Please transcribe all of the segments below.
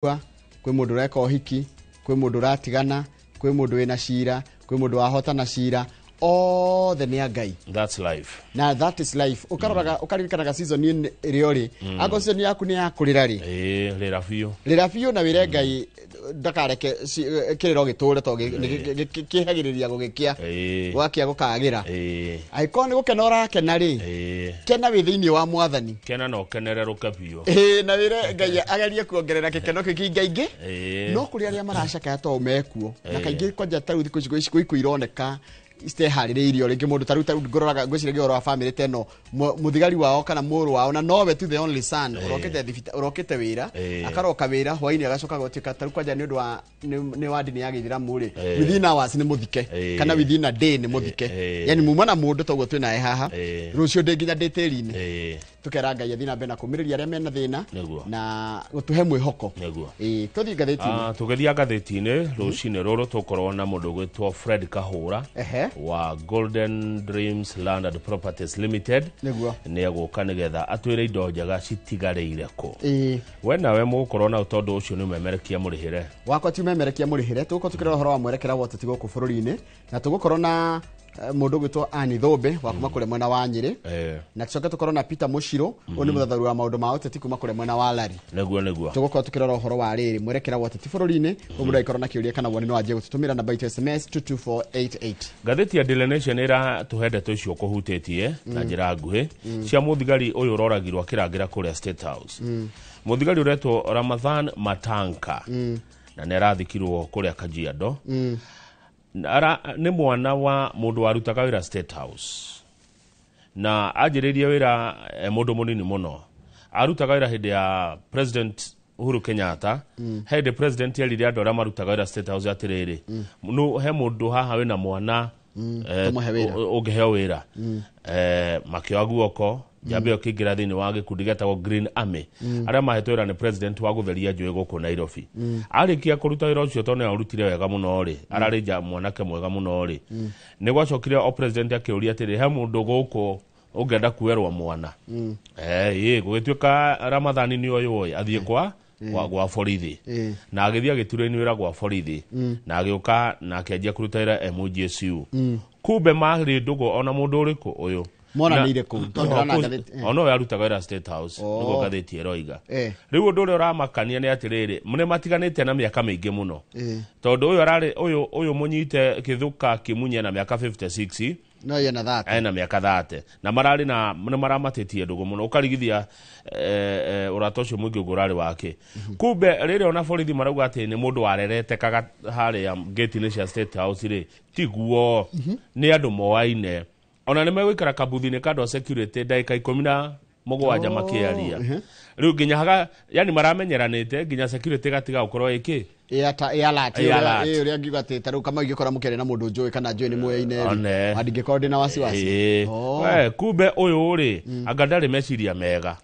kwĩ mũndũ ũreka ũhiki, kwĩ mũndũ ũratigana, kwĩ mũndũ wĩna cira, kwĩ mũndũ wahotana cira, othe nĩ a Ngai. That's life. Na that is life. Ukaririkanaga season ĩrĩa ũrĩ. Ako season yaku nĩ ya kũrĩra rĩ. Rĩra biũ na wĩre Ngai ndakareke kĩrĩro gĩtũre to kĩhagĩrĩria gũgĩkĩa. Gwakĩa gũkagĩra. Aiko nĩ gũkena ũrakena rĩ. Kena wĩ thĩinĩ wa Mwathani. Kena no kenererũke biũ. Na wĩre Ngai agerie kuongerera gĩkeno kĩingaingĩ. No kũrĩ arĩa maracakaya to mekuo. Na kaingĩ kwanja tarũ thikũ ici ironeka isteharĩrĩirio rĩngĩ mũndũ tarũ ngororaga ngwĩciragia ũhoro wa family teno mũthigari wao kana mũrũ wao na nowe tu the only son urokete wĩra akaroka wĩra hwainĩ agacoka gũtuĩka tarũ kwanja nĩ ũndũ wa nĩ wa ndini ya Gĩithĩramu rĩ within hours nĩ mũthike kana within a day nĩ mũthike yani muma na mũndũ toguo twĩ nae haha rũciũ ndĩ nginya ndĩ tĩri-inĩ tukera Ngai athina mbena kũmĩrĩria arĩa mena thĩna na gũtuhe mwĩhoko tũthiĩ ngathĩti-inĩ tũgĩthia ngathĩti-inĩ rũcinĩ rũrũ tũkorwo na mũndũ gwĩtwo Fred Kahũra wa Golden Dreams Land and Properties Limited nĩ egũka nĩgetha atwĩre indo njega citigarĩire kũ we nawe mũgũkorwo na ũtondũ ũcio nĩ ũmemerekia mũrĩhĩre wakwa ti ũmemerekia mũrĩhĩre tũgũkorwo tũkĩrora ũhoro wa mwerekera wa ũteti gũkũ bũrũri-inĩ na tũgũkorwo na mũndũ gwĩtwo Annie Thũmbe wa kuma kũrĩa mwena wa Nyĩrĩ na tũcoke tũkorwo na Peter Mũcirũ ũyũ nĩ mũthathauri wa maũndũ ma ũteti kuma kũrĩa mwena wa Lari nĩguo tũgũkorwo tũkĩrora ũhoro wa rĩrĩ mwerekera wa ũteti bũrũri-inĩ mũndũ aikorwo na kĩũria kana woni no anjie gũtũtũmĩra namba itu SMS 22488 ngathĩti ya Daily Nation ĩratũhe ndeto icio kũhutĩtie na njĩra nguhĩ cia mũthigari ũyũ ũroragirwo akĩrangĩra kũrĩa State House mũthigari ũretwo Ramadhan Matanka na nĩ arathikirwo kũrĩa Kajiado nĩ mwana wa mũndũ warutaga wĩra State House na anjĩrĩirie wĩra mũndũ mũnini mũno arutaga wĩra hĩndĩ ya President Uhuru Kenyatta hĩndĩ president yerire andũ arĩa marutaga wĩra State House atĩrĩrĩ no he mũndũ haha wĩna mwana ũngĩheo wĩra makĩoya guoko jambe ũkĩingĩra thĩinĩ wa gĩkundi gĩtagwo Green Army arĩa mahetwo wĩra nĩ president wa gũtheria njũĩ gũkũ Nairobi arĩkia kũruta wĩra ũcio tondũ nĩ arutire wega mũno rĩ ararĩ mwanake mwega mũno rĩ nĩ gwacokire o president akĩũria atĩrĩ he mũndũ gũkũ ũngĩenda kuerwo mwana gũgĩtuĩka Ramadhani nĩ ũyũ athiĩ gwa borithi na agĩthiĩ agĩturwo-inĩ wĩra gwa borithi na agĩũka na akĩanjia kũruta wĩra MGSU kumbe marĩ ndũgũ ona mũndũ ũrĩkũ ũyũ moranĩire kũ ono yarutaga wĩra State House nĩguo ngathĩti ĩroiga rĩu ũndũ ũrĩa ũramakania nĩ atĩrĩrĩ nĩ matiganĩte na mĩaka mĩingĩ mũno tondũ ũyũ ararĩ ũyũ mũnyite Kĩthũka Kĩmunye na mĩaka 56 no yena thate na mĩaka 30 na mararĩ na maramatĩtie ndũgũ mũno ũkarigithia ũrata ũcio mũingĩ ũgũrarĩ wake kumbe rĩrĩa ona borithi marauga atĩ nĩ mũndũ warerete kaga harĩa gate-inĩ cia State House rĩ tiguo nĩ andũ moaine ona nĩ megũikara kabuthinĩ ka andũ a security ndagĩka 17 makĩaria rĩu nginya haga yani maramenyeranĩte nginya security gatiga gũkorwo ĩkĩ ũrĩa ngiuga atĩ tarĩu kama ingĩkora mũkĩaria na mũndũ njũĩ kana njũĩ nĩ mũyaine ndingĩkorwo ndĩ na wasiwasi kumbe ũyũ rĩ anga ndarĩ meciria mega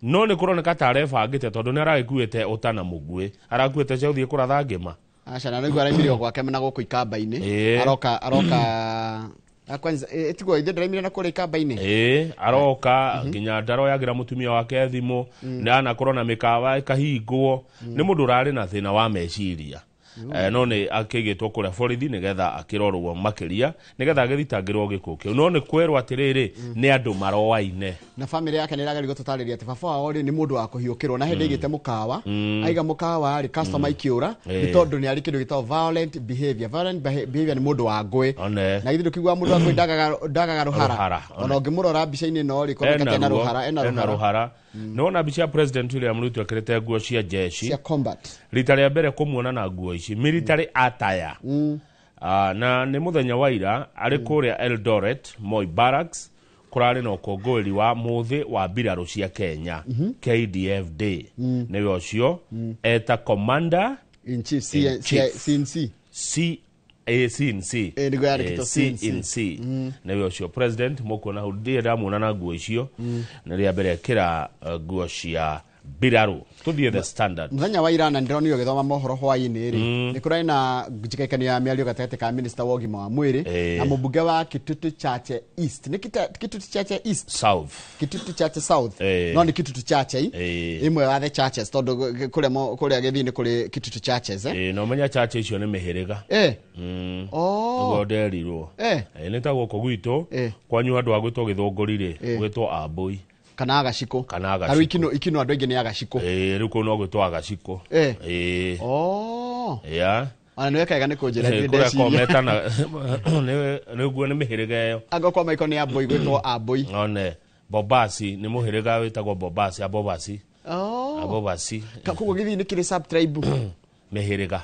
no nĩ kũroneka ta arebangĩte tondũ nĩ aragĩkuĩte ũta na mũguĩ arakuĩte cia gũthiĩ kũratha ngĩma aca na nĩguo araimirio gwake na gũkũ ikamba-inĩ aroka kwanza etigo ithe ndĩraimire na kũrĩa ikamba-inĩ aroka nginya ndaroyagĩra mũtumia wake thimũ na anakorwo na mĩkawa ĩkahingwo nĩ mũndũ ũrarĩ na thĩna wa meciria no nĩ akĩgĩtwo kũrĩa borithi nĩgetha akĩrorwo makĩria nĩgetha agĩthitangĩrwo gĩkuũ kĩu no nĩ kwerwo atĩrĩrĩ nĩ andũ maroaine na family yake nĩ ĩrageria gũtũtarĩria atĩ baba wao nĩ mũndũ wa kũhiũkĩrwo na hĩndĩ ĩgĩte mũkawa aiga mũkawa rĩ customer ikĩũra nĩ tondũ nĩ arĩ kĩndũ gĩtagwo violent behavior nĩ mũndũ wa ngũĩ na githĩ ndũkigua mũndũ wa ngũĩ ndagaga rũhara ona ũngĩmũrora mbica-inĩ ĩno rĩ kũoneka ena rũhara nona mbica ya president William Ruto akĩrĩte nguo cia jeshi cia combat rita rĩa mbere kũmuona na nguo ici military attire na nĩ mũthenya wa ira arĩ kũrĩa Eldoret Moi Barracks kũrarĩ na ũkũngũĩri wa mũthĩ wa mbirarũ cia Kenya KDF Day nĩwe ũcio eta commander in chief CNC CNC nĩwe ũcio president mũkuona hau ndĩrĩ ndamuona na nguo icio nĩ rĩa mbere ekĩra nguo cia Biraru. Tuthie the standard. Muthenya wa ira na ndironi githoma mohoro hwaini ri ni kurai na njikaikani ya miario gatete ka minister wa ugima wa mwiri na mubunge wa Kitutu Chache East ni Kitutu Chache East South Kitutu Chache South no ni Kitutu Chache imwe wa the churches tondu kuria githini kuri Kitutu Churches no menya chache icio ni mihiriga ngo nderirwo ni ta goko gwitu kwanyu andu agwitwo githongorire gwitwo Ambui kana agaciko karu ikino andu ingi ni agaciko riu ko no gwitwo agaciko ana niwe kaega ni kunjira ndi ndeciria ni guo ni mihiriga iyo agokwa maiko ni Ambui gwitwo Ambui one Bobasi ni muhiriga witagwo Bobasi Abobasi kugo githi ni kiri sub tribe mihiriga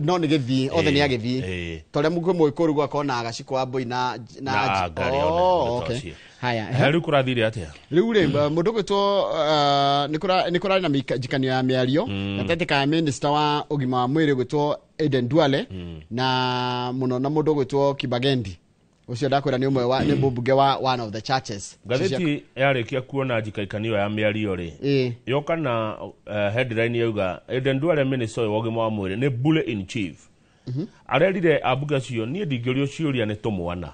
no ni githi othe ni agithi tore mugo moikuru gwa kona agaciko Ambui na okay haya riu kurathire atia riu ri mundu gwitwo nikura na jikanio ya miario gatete ka minister wa ugima wa mwiri gwitwo Aden Duale na muno na mundu gwitwo Kibagendi ucio ndakwira ni umwe wa ni mbunge wa one of the churches gatheti yarikia kuona jikaikanio ya miario ri yoka na headline yauga Aden Duale minister wa ugima wa mwiri ni bully in chief arerire abuga cio ni ndingĩrio ciuria ni tumwana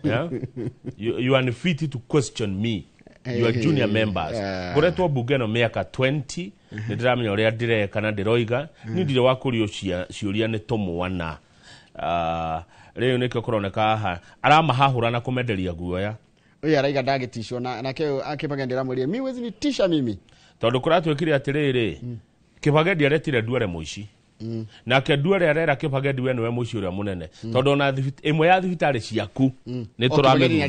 yeah? You are unfit to question me. You are junior members. Goretwo bunge no miaka 20 ndiramenya uria ndireka na ndiroiga ni ndire wakurio ciuria ni tumwana riu nikio kuroneka haha aramahahura na kumenderia guoya uyu araiga ndagitishwo na kio akibagendera muri mi wezi ni tisha mimi tondu kuratwikire atiriri Kibagendi aretire Duale muici na ke Duale arera Kibagendi we niwe muici uria munene tondu na imwe ya thibitari ciaku ni turamenya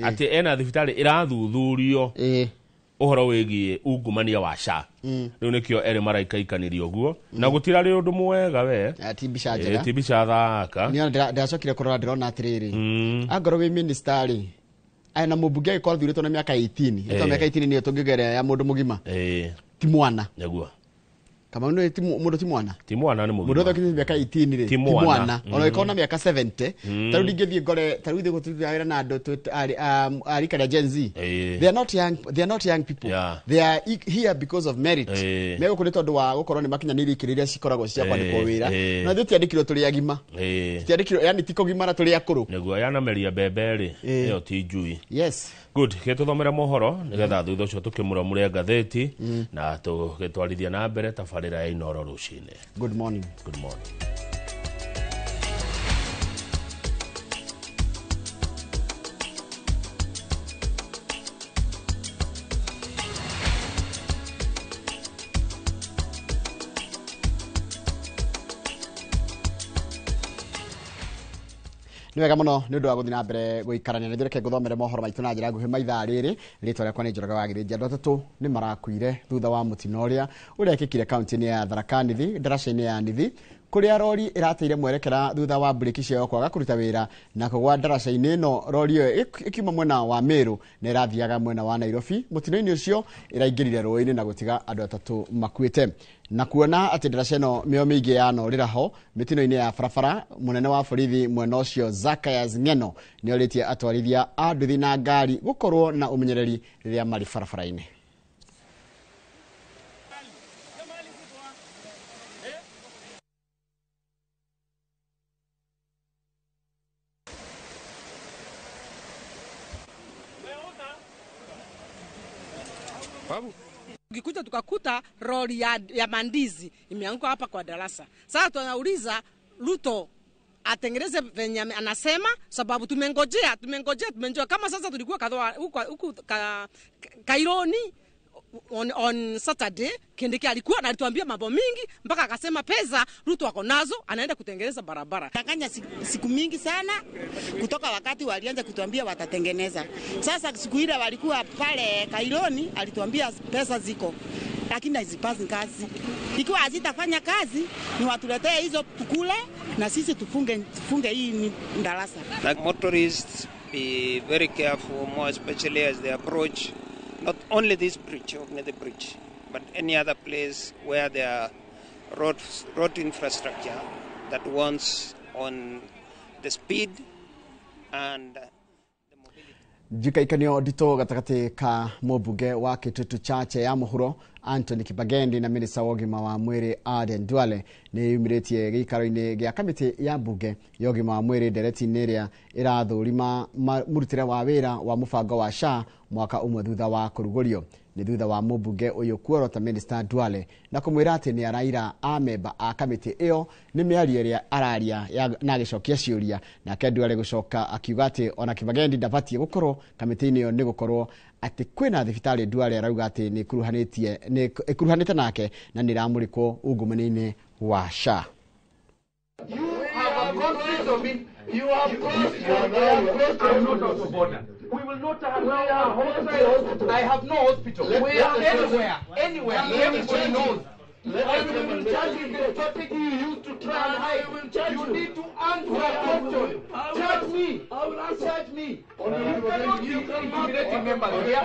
ati ena thibitari irathuthurio uhoro wigie ungumania wa SHA riu nikio eri maraikaikanirio guo na gutira ri undu mwega we tibisha njega tibisha thaka ni ndacokire kurora ndirona atiriri angoro wi ministeri ana mubunge agikora thuritwo na miaka 18 ito miaka 18 ni tungigere ya mundu mugima ti mwana neguo kama no mundu ti mwana ni mugima mundu thokini miaka 18 ri ti mwana ona ikona miaka 70 taru ngithie gore taru thi gututhira na andu ari kana Gen Z they are not young people they are here because of merit mego kuri tondu wa gukorwo ni makinya ni ikiriria cikoragwo cia kwandikwo wira na thi tiandikirwo turi agima tiandikirwo yani tiko gimana turi akuru neguo yana meria bebe ri iyo ti njui yes good ketuthomera mohoro nigetha thutha ucio tukimura muri ngatheti na tugitwarithia na mbere tabarira ya Inoro rucine. Good morning. ni wega muno ni undu wa guthina mbere guikarania nithire ke guthomere mohoro maitu na njira nguhi maitha riri ritwa riakwa ni Njoroge Wagirĩnji andu atatu ni marakuire thutha wa mutino uria ekikire kaunti-ini ya Tharaka Nithi ndaraca-ini ya Nithi kuria rori irateire mwerekera thutha wa breki ciao kwaga kuruta wira na kugwa ndaraca-ini no rori iyo ikiuma mwena wa Meru na irathiaga mwena wa Nairobi mutino-ini ucio iraingirire rũĩ-inĩ na gutiga andu atatu makuite na kuona ati ndaraca ino mĩo mĩingĩ ya norĩra ho mĩtino-inĩ ya barabara munene wa borithi mwena ũcio Zacchaeus Ng'eno nĩ oritie atwarithia a nduthi na ngari gukorwo na umenyereri rĩrĩa marĩ barabara-inĩ. Ukikuja tukakuta roli ya mandizi imeanguka hapa kwa darasa. Sasa tunauliza Ruto atengeneze venye anasema, sababu tumengojea kama sasa tulikuwa kadhaa huku Kaironi on Saturday. Kindiki alikuwa anatuambia mambo mingi mpaka akasema pesa Ruto wako nazo anaenda kutengeneza barabara. Tanganya siku mingi sana kutoka wakati walianza kutuambia watatengeneza. Sasa siku ile walikuwa pale Kaironi alituambia pesa ziko lakini hazipasi kazi. Ikiwa hazitafanya kazi ni watuletee hizo tukule na sisi tufunge hii darasa. Like motorists be very careful, more especially as they approach not only this bridge, the bridge, but any other place where there are road infrastructure that wants on the speed and the mobility. Jikaikanio dito gatakati ka mobunge wa Kitutu Chache ya Muhuro Anthony Kibagendi na minista wa ũgima wa mwĩrĩ Aden Duale ni yumĩrĩtie gĩikaro-inĩ gĩa kamĩtĩ ya mbunge ya ũgima wa mwĩrĩ ndereti-inĩ ĩrĩa ĩrathũrima mũrutĩre wa wĩra wa mũbango wa SHA mwaka ũmwe thutha wa kũrugũrio. Ni thutha wa mũmbunge ũyũ kuorota minista Duale na kũmwĩra atĩ nĩ araira amemba a kamĩtĩ ĩyo nĩ mĩario ĩrĩa araria na agĩcokia ciũria, nake Duale gũcoka akiuga atĩ ona Kibagendi ndabatiĩ gũkorwo kamĩtĩ-inĩ ĩyo nĩ gũkorwo atĩ kwĩna thibitarĩ Duale arauga atĩ nĩ ĩkuruhanĩte nake na nĩ ĩramũrĩkwo ungumania-inĩ wa SHA. You have I'm not out of order. We will not have a hospital. I have no hospital. We are anywhere. Everybody knows. I will charge you the strategy you used to try and hide. You need to answer a question. Charge me. I will answer me. You cannot be intimidating members here.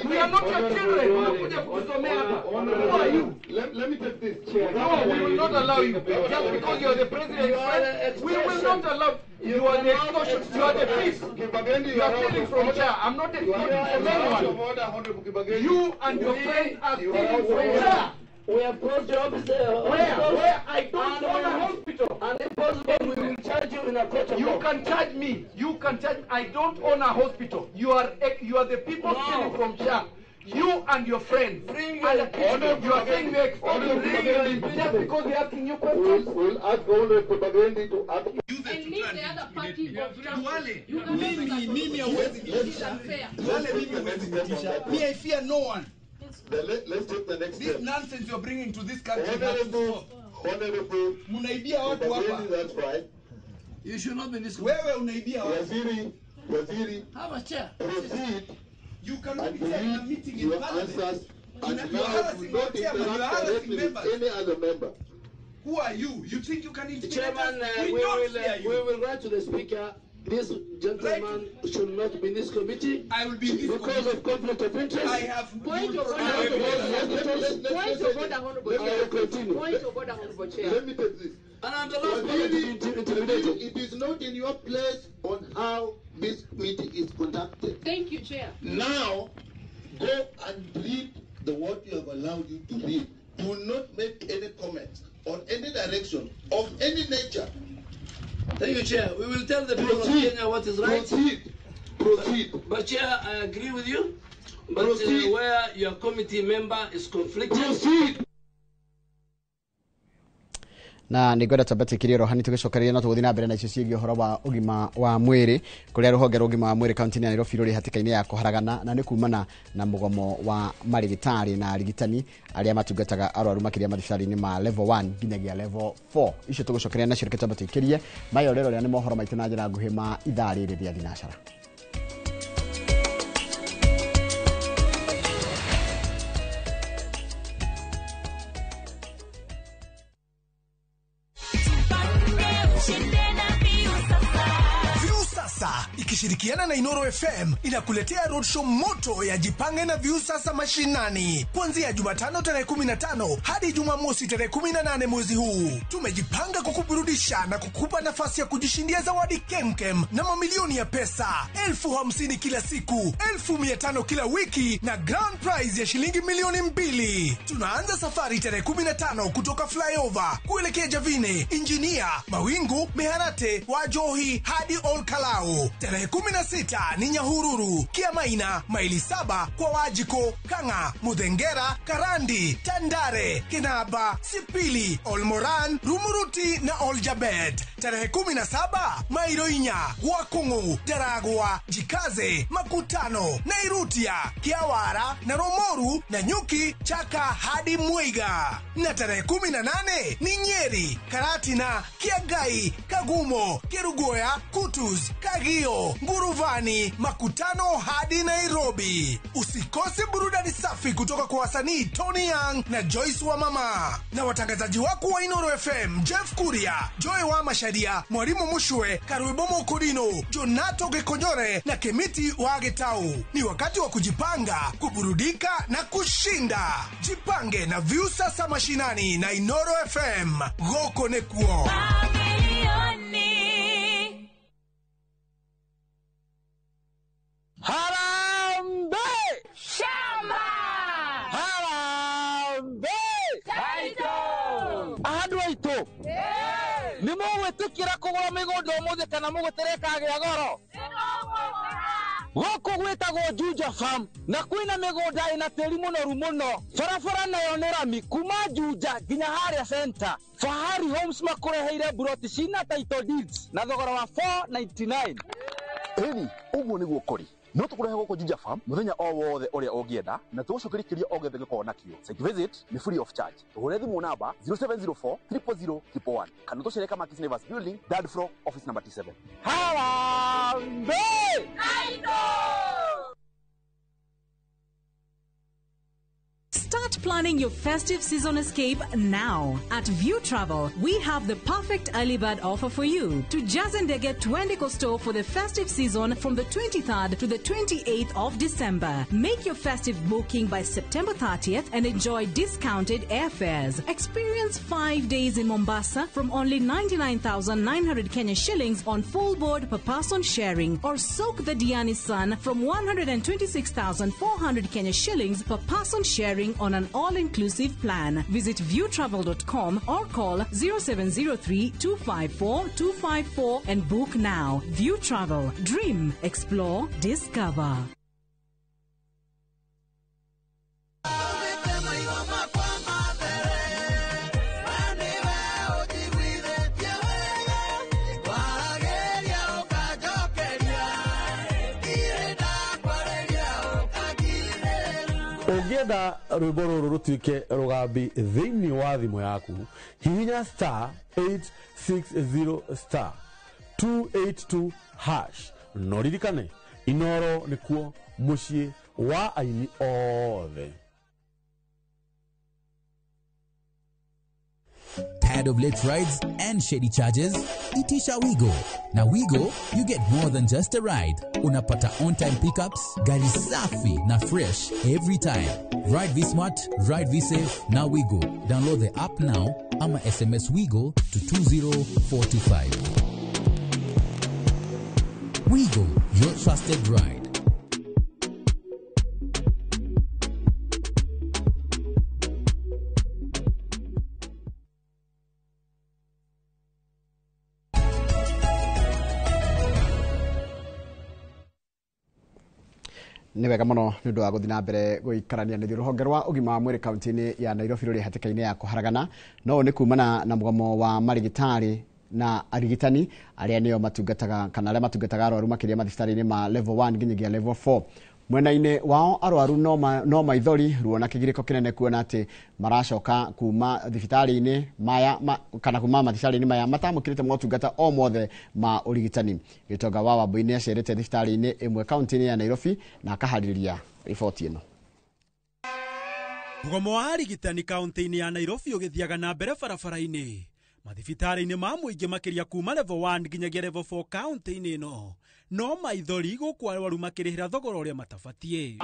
We are not your children. Who are you? Let me take this. No, we will not allow you. Just because you are the president's friend, we will not allow. You are the extortion. You are the thief. You are stealing from chair. I'm not extorting from anyone. You and your friends are stealing from chair. We have closed your office. Where? I don't own a hospital. And if possible, we will charge you in a court of law. You can charge me. I don't own a hospital. You are the people stealing from chair. You and your friends. You are saying we're extorting just because we're asking you questions. We'll ask all the Kibagendi to ask you. And leave the other party of Duale. You can Me, I fear no one. Let's take the next This step. nonsense you're bringing to this country. Honorable Munaibia watu hapa. that's right. You should not be this. Wewe unaibia watu. Waziri, have a chair. proceed You cannot and be there in a read meeting in your parliament. answers and You are now harassing do not our chairman, you are interact harassing directly with members. any other member. Who are you? You think you can intimidate Chairman, us? We don't fear you. we will write to the Speaker. This gentleman should not be in this committee I will be in this because committee. of conflict of interest. I have Point of order. Point of order, Honorable Chair. Point of order, Honorable Chair. Let me take this. And I'm the last one to be intimidated. It is not in your place on how this meeting is conducted. Thank you, Chair. Now, go and read what you have allowed you to read. Do not make any comments on any direction of any nature. Thank you, Chair. We will tell the people of Kenya what is right. Proceed. But Chair, I agree with you. But Proceed. where your committee member is conflicted, Proceed. Na nĩngwenda twambate kĩrĩro hani tũgĩcokereria na tũgũthiĩ na mbere na icio ciĩgiĩ ũhoro wa ũgima wa mwĩrĩ kũrĩa rũhonge rwa ũgima wa mwĩrĩ kaunti-inĩ ya Nairobi rũrĩ hatĩka-inĩ ya kũharagana na nĩ kumana na mũgomo wa marigitari na arigitani arĩa matungataga arwaru makĩria mathibitarĩ-inĩ ma level 1 nginyagia level 4. Icio tũgũcokereria nacio reke twambe tũikĩrie mayo rero rĩa nĩ mohoro maitũ na njĩra nguhĩ ma ithaa rĩrĩ rĩa thinacara. Ikishirikiana na Inoro FM inakuletea roadshow moto ya Jipange na Viusasa mashinani kuanzia Jumatano tarehe 15 hadi Jumamosi tarehe 18 mwezi huu. Tumejipanga kukuburudisha na kukupa nafasi ya kujishindia zawadi kemkem na mamilioni ya pesa, 50,000 kila siku, 1,500 kila wiki na grand prize ya shilingi milioni 2. Tunaanza safari tarehe 15 kutoka flyover kuelekea Javine, Injinia, Mawingu, Meharate, Wajohi hadi Olkalao. Tarehe 16 ni Nyahururu, Kiamaina, maili 7 kwa Wajiko, Kanga, Mudengera, Karandi, Tandare, Kenaba, Sipili, Olmoran, Rumuruti na Oljabet. Tarehe 17 Mairoinya, Wakungu, Daragwa, Jikaze, Makutano, Nairutia, Kiawara na Romoru na Nyuki, Chaka hadi Muiga. Na tarehe 18 ni Nyeri, Karatina, Kiagai, Kagumo, Kerugoya, Kutus, Kagio, Nguruvani, Makutano hadi Nairobi. Usikose burudani safi kutoka kwa wasanii Tony Young na Joyce wa Mama na watangazaji wako wa Inoro FM, Jeff Kuria, Joy wa Masharia, Mwalimu Mushwe, Karuibomo Kodino, Jonato Gekonyore na Kemiti wa Getau. Ni wakati wa kujipanga, kuburudika na kushinda. Jipange na Viusasa mashinani na Inoro FM. Goko nekuo. aitu ni mugwitikira kugura migunda umuthi kana mugutereka gya goro goko gwetagwo Juja Farm na kwina migunda ina tiri munoru muno barabara nayo ni rami kuma Juja nginya haria center. Fahari Homes makureheire buroti cina title deeds na thogora wa 499. Eni uguo niguo kuri no tukurehe goko Juja Farm muthenya o wothe uria ungienda na tugucokerekeria o gethe giko nakio. Site visit ni free of charge. Tuhure thimu namba 0704 000 111 kana tucereka Markis Nevers building third floor office number 27. Harambe Start planning your festive season escape now. At View Travel, we have the perfect early bird offer for you. To Jazendege Twende Costo for the festive season from the 23rd to the 28th of December. Make your festive booking by September 30th and enjoy discounted airfares. Experience 5 days in Mombasa from only 99,900 Kenya shillings on full board per person sharing, or soak the Diani Sun from 126,400 Kenya shillings per person sharing on an all-inclusive plan. Visit viewtravel.com or call 0703 254 254 and book now. View Travel. Dream, explore, discover. Ugienda rwimbo ruru rutuike rugambi thiini wa thimu yaku hihinya star 860 star 282 hash no ririkane inoro nikuo mucii wa aini othe. Tired of late rides and shady charges? Itisha Wigo. Now Wigo, you get more than just a ride. Unapata on-time pickups, gari safi na fresh every time. Ride V-Smart, ride V-Safe, now Wigo. Download the app now, ama SMS Wigo to 20425. Wigo, your trusted ride. Nĩ wega mũno nĩ ũndũ wa gũthiĩ na mbere gũikarania na rũhonge rwa ũgima wa mwĩrĩ kaunti-inĩ ya Nairobi rũrĩ hatĩka-inĩ ya kũharagana no nĩ kumana na mũgomo wa marigitari na arigitani arĩa nĩo matungataga kana arĩa matungataga arwaru makĩria mathibitarĩ-inĩ ma level 1 nginyagia level 4. Mwena-inĩ wao arwaru no maithori ruo na kĩgirĩko kĩnene kuona atĩ maracoka kuma thibitarĩ-inĩ maya kana kuma mathibitarĩ-inĩ maya matamũkĩrĩte motungata o mothe ma ũrigitani. Gĩtonga wa Wambui nĩ acerete thibitarĩ-inĩ ĩmwe kaunti-inĩ ya Nairobi na akaharĩrĩria riboti ĩno. Mũgomo wa arigitani kaunti-inĩ ya Nairobi ũgĩthiaga na mbere barabara-inĩ mathibitarĩ-inĩ ma mũingĩ makĩria kuma level 1 nginyagia level 4 kaunti-inĩ ĩno no maithori gũkũ arwaru makĩrĩhĩra thogora ũrĩa matabatie.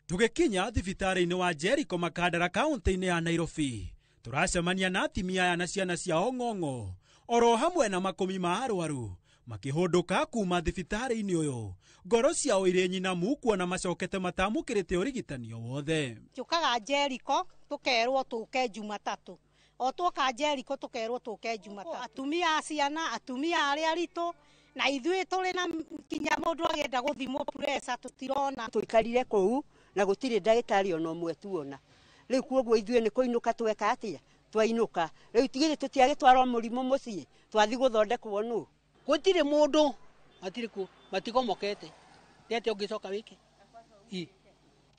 Tũgĩkinya thibitarĩ-inĩ wa Jericho Makandara kaunti-inĩ ya Nairobi tũracemania na atimia aya na ciana ciao ng'ong'o oro hamwe na makũmi ma arwaru makĩhũndũka kuma thibitarĩ-inĩ ũyũ ngoro ciao irĩ nyinamu kuona macokete matamũkĩrĩte ũrigitani o wothe. Tũkaga Jericho tũkerwo tũke Jumatatũ, o tũka Jericho tũkerwo tũke Jumatatũ. Atumia ciana, atumia arĩa aritũ na ithuĩ tũrĩ na kinya mũndũ agenda gũthimwo pressure tũtirona. Tũikarire kũu na gũtirĩ ndagĩtarĩ ona ũmwe tuona. Rĩu kuoguo ithuĩ nĩ kũinũka tweka atĩa? Twainũka. Rĩu tigĩrĩ tũtiagĩtwarwo mũrimũ mũciĩ. Twathi gũthondekwo nũ? Gũtirĩ mũndũ matigomokete. Tete ũngĩcoka wiki.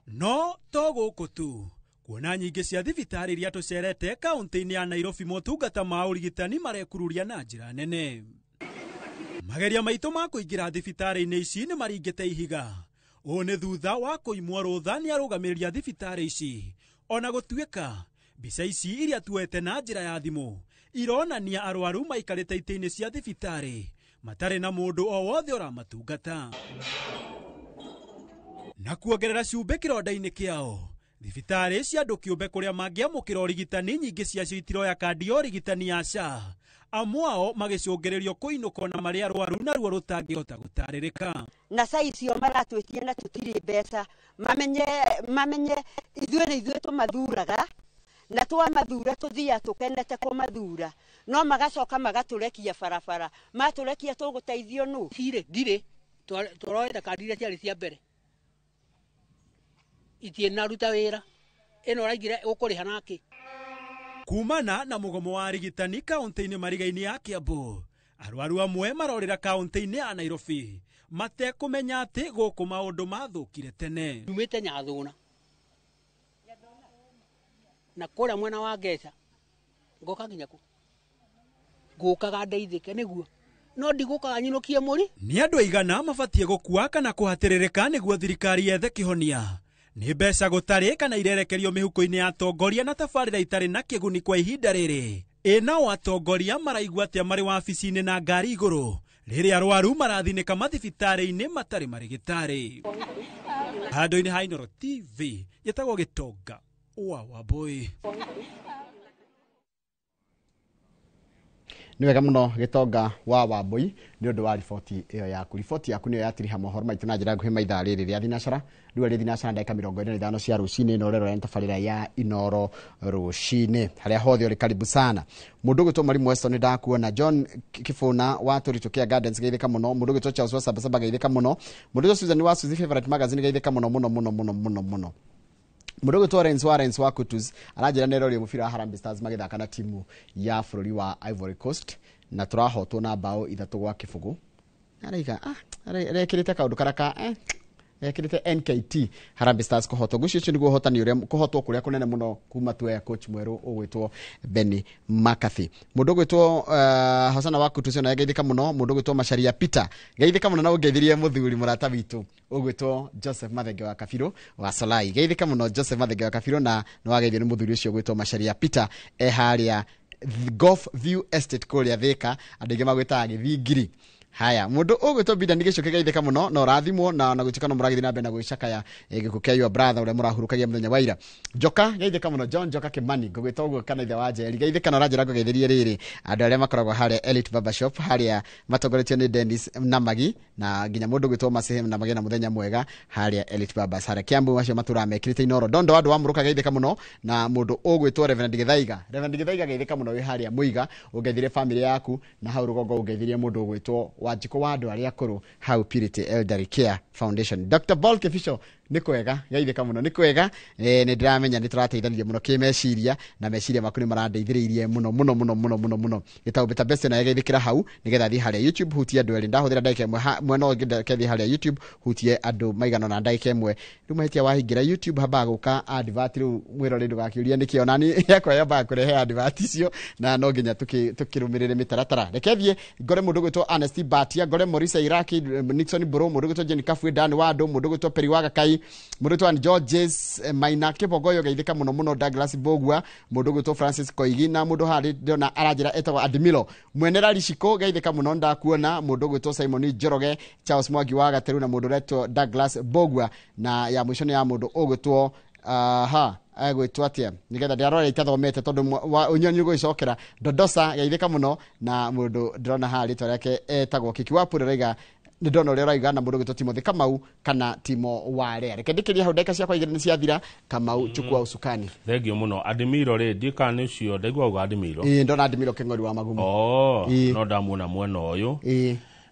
No to gũkũ tu. Kuona nyingĩ cia thibitarĩ iria tũcerete kaunti-inĩ ya Nairobi motungata ma ũrigitani marekururia na njĩra nene. Mageria maitũ ma kũingĩra thibitarĩ-inĩ ici nĩ maringĩte ihiga. Ũũ nĩ thutha wa kũimwo rũtha nĩ arũgamĩrĩria thibitarĩ ici. Ona gũtuĩka mbica ici iria tuete na njĩra ya thimũ ironania arwaru maikarĩte itĩ-inĩ cia thibitarĩ matarĩ na mũndũ o wothe ũramatungata. Na kuongerera cumbĩ kĩronda-inĩ kĩao, thibitarĩ cia andũ kĩũmbe kũrĩa mangĩamũkĩra ũrigitani nyingĩ ciacio itiroya kandi ya ũrigitani ya SHA. Amwe ao magĩcũngĩrĩrio kũinũka na marĩ arwaru na ruo rũtangĩhota gũtarĩrĩka. Na saa icio maratwĩtie na tũtirĩ mbeca mamenye ithuĩ nĩ ithuĩ tũmathuraga na twamathura tuthia tukenete kumathura no magacoka magaturekia barabara maturekia tuguteithio nu Tire dire toroeta kadire ciari cia mbere itie naruta wira ino raigire ukuriha naki kumana na mugomo wa arigitani kaunti-ini marigaini ya Kiambu arwaru amwe marorera kaunti-ini ya Nairobi matekumenya ati guku maundu mathukire tene umite nyathuna na kura mwena wa Ngeca ngoka nginya ku ngukaga ndeithike niguo no ndigukaga nyinukie muri ni andu aigana mabatie gukua kana kuhatiririka niguo thirikari yethe kihonia ni mbeca gutari kana irerekerio mihuko-ini ya atongoria na tabarira itari na kiguni kwa ihinda riri ina atongoria maraigua atia mari wabici-ini na ngari iguru riria arwaru marathinika mathibitari-ini matari marigitari handu-ini ha Inooro TV yetagwo Gitonga wa Wambui. Ni wega muno Gitonga wa Wambui ni undu wa riboti iyo yaku. Riboti yaku niyo yatiriha mohoro maitu na njira nguhi maithaa riri ria thinacara riu ri thinacara ndagika 25 cia rucini no rero tabarira ya Inooro rucini haria hothe uri karibu sana. Mundu gwitwo Mwalimu Weston ndakuona John Kifuna wa Turitukia Gardens geithika muno mundu gwitwo Charles wa Sabasaba geithika muno mundu gwitwo Susan wa Suzy Favorite Magazine geithika muno muno Mudogo Torrens wa Kutus arajira nero ri mufira Harambee Stars magithaka na timu ya bururi wa Ivory Coast na turahotwo na bao 3 gwa kibugu araiga arekirite kaundu karaka ekirite NKT Harambee Stars kuhotwo gucio cio niguo hotani uria kuhotwo kuria kunene muno kuma tuya coach mweru ugwitwo Benny McCarthy mundu gwitwo Hasana wa Kutus na geithika muno mundu gwitwo Macharia Peter geithika muno na ungeithirie muthuri murata witu ugwitwo Joseph Mathenge wa Kabiro wa Solai geithika muno Joseph Mathenge wa Kabiro na no wageithio ni muthuri ucio ugwitwo Macharia Peter haria Golf View Estate kuria Thika andige magwita githingiri. Haya mundu ugwitwo Bida nigicoke geithika muno no rathimwo na gutikana muragithi na bena gwicakaya gikukia your brother ule murahurukagia muthenya wa ira Joka geithika muno John Joka Kimani gugwitwo uguo kana ithe wa Njeri geithika no ranjira kugeithirie riri andu aria makoragwo haria Elite Barber Shop haria matongoretio ni Dennis Namagi na nginya mundu gwitwo Masehem Namagi na muthenya mwega haria Elite Barbers haria Kiambu acio matura mekirite Inooro Dondo andu amuruka geithika muno na mundu ugwitwo Reverend Githaiga geithika muno wi haria Muiga ugeithirie family yaku na hau rugongo ugeithirie mundu ugwitwo Wanjiko wa andu aria akuru hau Purity Elderly Care Foundation. Dr. Bolke Fisho ni kwega geithika muno ni kwega ni ndiramenya ni turateithanirie muno kimeciria na meciria maku ni marandeithiririe muno gitaumbita best na geithikira hau nigetha thi haria YouTube hutie andu eri ndahuthira ndagika imwe mweno kethi haria YouTube hutie andu maigana na ndagika imwe riu mahitia wahingira YouTube haba guka advert riu mwiro rindu gakiuria nikio nani yakwa yamba kurehe advert icio na no nginya tukirumirire mitaratara rekethie ngore mundu gwitwo Ernest Batia ngore Morisa Iraki Nixon Bro mundu gwitwo Jenny Kafwe Dan Wado mundu gwitwo Periwaga Kai mundu twani Georges Maina Kibogoyo geithika muno Douglas Bogua mundu gwitwo Francis Koigi na mundu hari ndona arajira etagwo Admiro mwenera Rishiko geithika muno ndakuona mundu gwitwo Simon Joroge Charles Mwangi wa Gateru na mundu retwo Douglas Bogua na ya mwisho ni ya mundu ugwitwo agwitwo atia nigetha ndarora itathomete tondu unyonyi gwicokera Dodosa geithika muno na mundu ndirona hari twareke etagwo Kiki wa Purerega ni ndona uria raiga na mundu gwitwo Timothy Kamau kana Timo Ware reke ndikiria hau ndeka cia kwa igiri ni ciathira Kamau chukua usukani thengio muno Admiro ri ndikana ucio ndaigwa uga Admiro ndona Admiro King'ori wa Magumu no ndamuona mwena uyu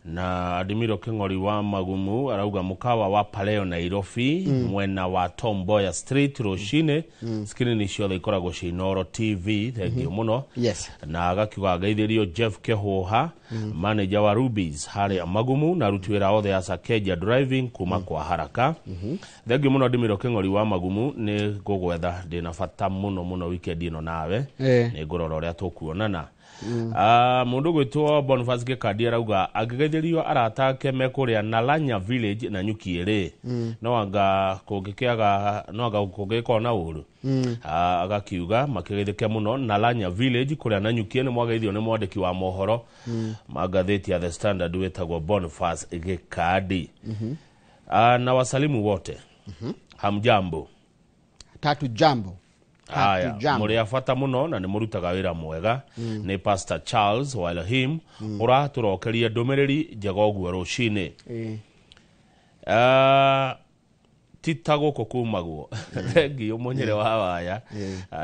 na Admiro King'ori wa Magumu arauga mukawa wa Paleo Nairobi mwena wa Tom Mboya Street Rucine screen ciothe ikoragwo cia Inooro TV thengio muno na agakiuga geithirio Jeff Kehoha manager wa Rubies haria Magumu na ruti wira othe asa Keja Driving kuma kwa haraka thengio muno Admiro King'ori wa Magumu ni gugwetha ndina bata muno weekend ino nawe ni ngurora uria tukuonana mundu gwitwo Boniface Gikadi arauga agigeithirio aratake mekuria Nalanya Village na Nyukiere no anga kungikona na uru agakiuga makigeithike muno Nalanya Village kuria na Nyukiere mwageithio ni mwandiki wa mohoro magatheti ya The Standard wetagwo Boniface Gikadi na wasalimu wote hamjambo tatu jambo Aya, muri afata muno na ni murutaga wira mwega ni Pastor Charles Walahim ura turokeria ndumiriri njega uguo rucini titagoko kumagwo thengi umunyire wa waya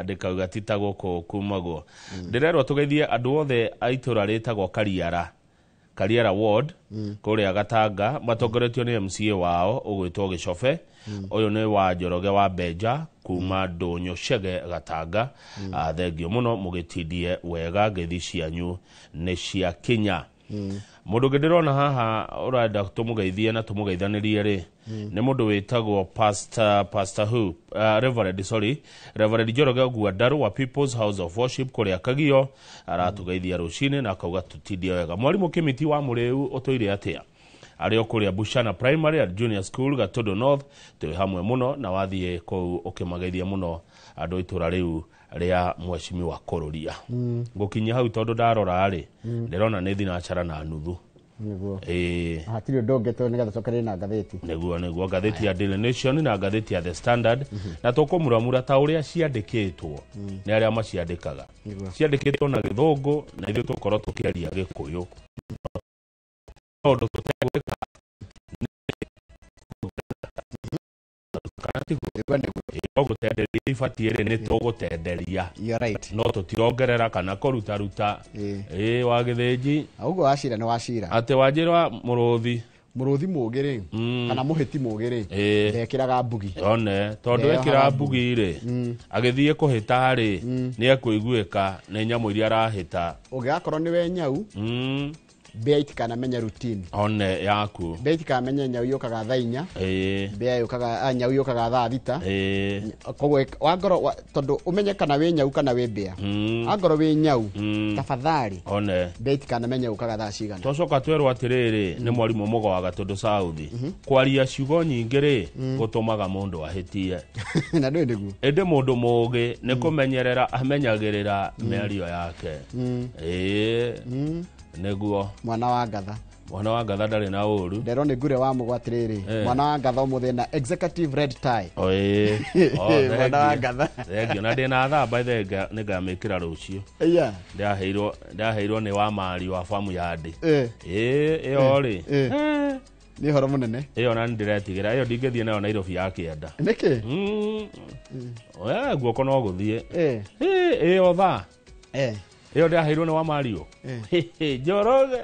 ndikauga titagoko kumagwo ndirerwo tugeithie andu othe aitura ritagwo Kariara ward kuria Gatanga matongoretio ni MCA wao ugwitwo Gicobe uyu ni wa Njoroge wa Benja kuma Ndonyo Chege Gatanga thengio muno mugitindie wega ngethi cianyu ni cia Kinya mundu ndirona haha urenda tumugeithie na tumugeithanirie ri ni mundu witagwo pastor Reverend Njoroge Guadaru wa People's House of Worship kuria Kagio aratugeithia rucini na akauga tutindie wega mwalimu Kimiti wa Mureu utoire atia ario kuria Bushana Primary and Junior School Gatodo North tuli hamwe muno na wathie kou ukimageithia muno andu itura riu ria mweshimiwa Kororia gukinya hau tondu ndarora ari ndirona ni thinacara na nuthu niguo hatiri ndongeto nigatha cokere na gatheti niguo gatheti ya Daily Nation na gatheti ya The Standard na tokomuramura ta uria ciandikitwo ni aria maciandikaga ciandikitwo na Githungu na ithu tukorwo tukiaria Gikuyu tondu tutegwika ogutenderia ifatiire ni tugutenderia no tutirongerera kana kuruta wa Githinji uguo wacira ni wacira ati Wanjirwa Muruthi mugiri kana muhiti mugiri ekiraga mbugi one tondu ekira mbugi ri agithie kuhita ri ni ekuiguika ni nyamu iria arahita ugiakorwo ni we nyau beit kana menya routine one yaku beit kana menya nyau yokaga thaa 4 bea yokaga nyau yokaga thaa 6 kogwe wangoro tondu umenye kana we nyau kana we bea angoro we nyau tafadhali one beit kana menya yokaga thaa cigana tocoka twerwo atiriri ni mwarimu mugo wa Gatondo South kwaria ciugo nyingi ri gutumaga mundu ahitie na ndu ndiguo ende mundu mugi ni kumenyerera amenyagirira miario yake neguo mwana wa Ngatha ndari na uru ndero ni ngure wa mugwatiriri mwana wa Ngatha umuthi na executive red tie mwana wa Ngatha thengio na ndina thamba thenga ningamikira rucio ndaheirwo ni wa mari wa famu ya ndi iyo ri ni horo munene iyo na ndiretigira iyo ndingethie nayo Nairobi ya kienda niki guoko no guthie iyo tha iyo ndaheirwo ni wa Mario Njoroge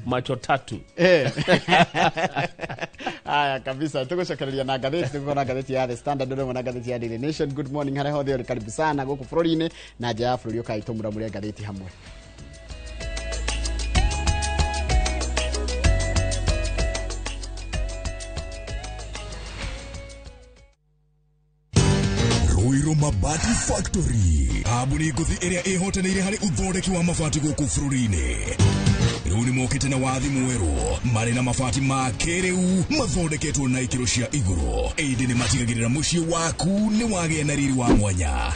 macho tatu aya kabisa tugucokereria na gatheti tukona gatheti ya The Standard ndo na gatheti ya Daily Nation good morning hare hothe uri karibu sana guku bururi-ini na nja ya bururi ukaitumura muri gatheti hamwe Ruiru Mabati Factory abuni nguthi iria ihotanire hari uthondeki wa mabati guku bururi-ini riu ni mokite na wathi mweru mari na mabati ma kiriu mathondeketwo na ikiro cia iguru indi ni matigagirira mucii waku ni wagia na riri wa mwanya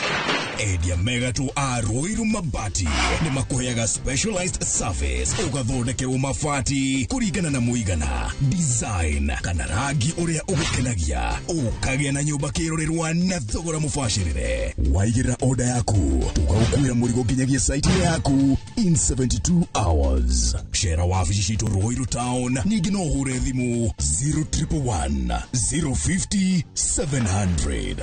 endia megatu a Ruiru Mabati ni makuheaga specialized service ugathondekerwo mabati kuringana na muigana design kana rangi uria ugukenagia ukagia na nyumba kirorerwa na thogora mubashirire waigirira order yaku ugakuira murigo nginyagia site yaku in 72 hours share wabici citu Ruiru Town ningi no hure thimu 0111 050 700.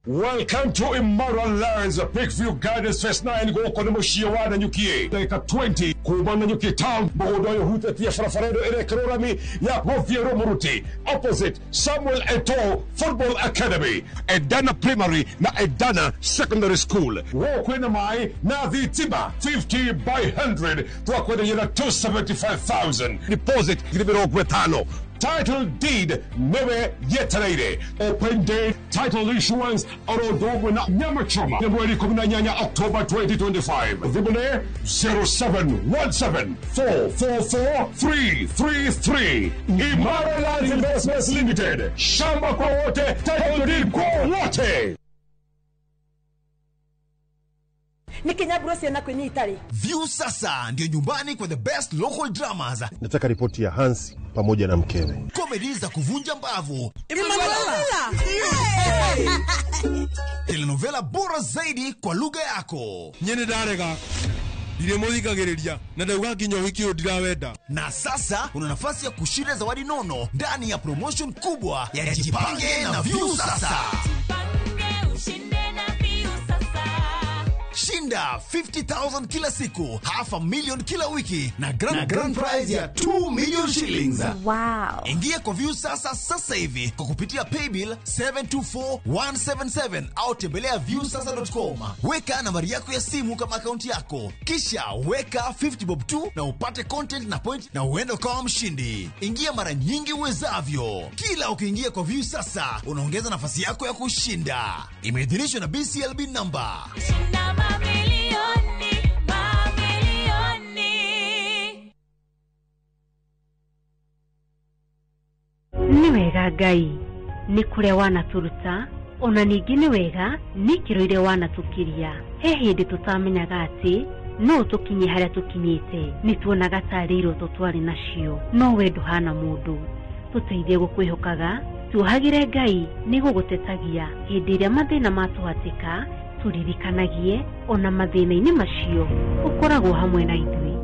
Welcome to Immoral Lands, Peakview Gardens Fest 9 goko ni mushia wa Nanyuki dakika 20 kuma Nanyuki Town bodo yo hutetia farafaredo ere karorami ya Moviero Muruti opposite Samuel Eto'o Football Academy Edana Primary na Edana Secondary School wokwena mai na dhitima 50 by 100 twakwenda yena 275,000 deposit gilibiro gwetano title deed newe yeterere open day title issuance orodogwe na nyama choma mwezi 18 October 2025 vibune 0717444333 Imara Land Investments Limited shamba kwa wote title deed kwa wote. Nikinyabrosi na kwenye itali. View sasa ndio nyumbani kwa the best local dramas. Nataka ripoti ya Hansi pamoja na mkewe. Comedy za kuvunja mbavu. Telenovela bora zaidi kwa lugha yako. Nyene darega. Ndiremuthikagiriria na ndauga nginya wiki yo ndirawenda. Na sasa una nafasi ya kushinda zawadi nono ndani ya promotion kubwa ya Jipange na View sasa. Shinda 50,000 kila siku, $500,000 kila wiki na grand prize ya 2 million shillings. Wow. Ingia kwa View sasa hivi kwa kupitia paybill 724177 au tembelea viewsasa.com. Weka nambari yako ya simu kama akaunti yako, kisha weka 50 bob tu na upate content na point na uende kama mshindi. Ingia mara nyingi uwezavyo. Kila ukiingia kwa View sasa unaongeza nafasi yako ya kushinda. Imeidhinishwa na BCLB number. Nĩ wega Ngai nĩ kũrĩa wanatũruta, ona ningĩ nĩ wega nĩ kĩrũire wanatũkiria. He hĩndĩ tũtamenyaga atĩ no tũkinye harĩa tũkinyĩte, nĩ tuonaga tarĩ iroto twarĩ nacio, no we ndũhana mũndũ. Tũteithie gũkwĩhokaga, tuohagĩre Ngai nĩ gũgũtetagia hĩndĩ ĩrĩa mathĩna matũhatĩka, turirikanagie ona mathĩna-inĩ macio ũkoragwo hamwe na ithuĩ.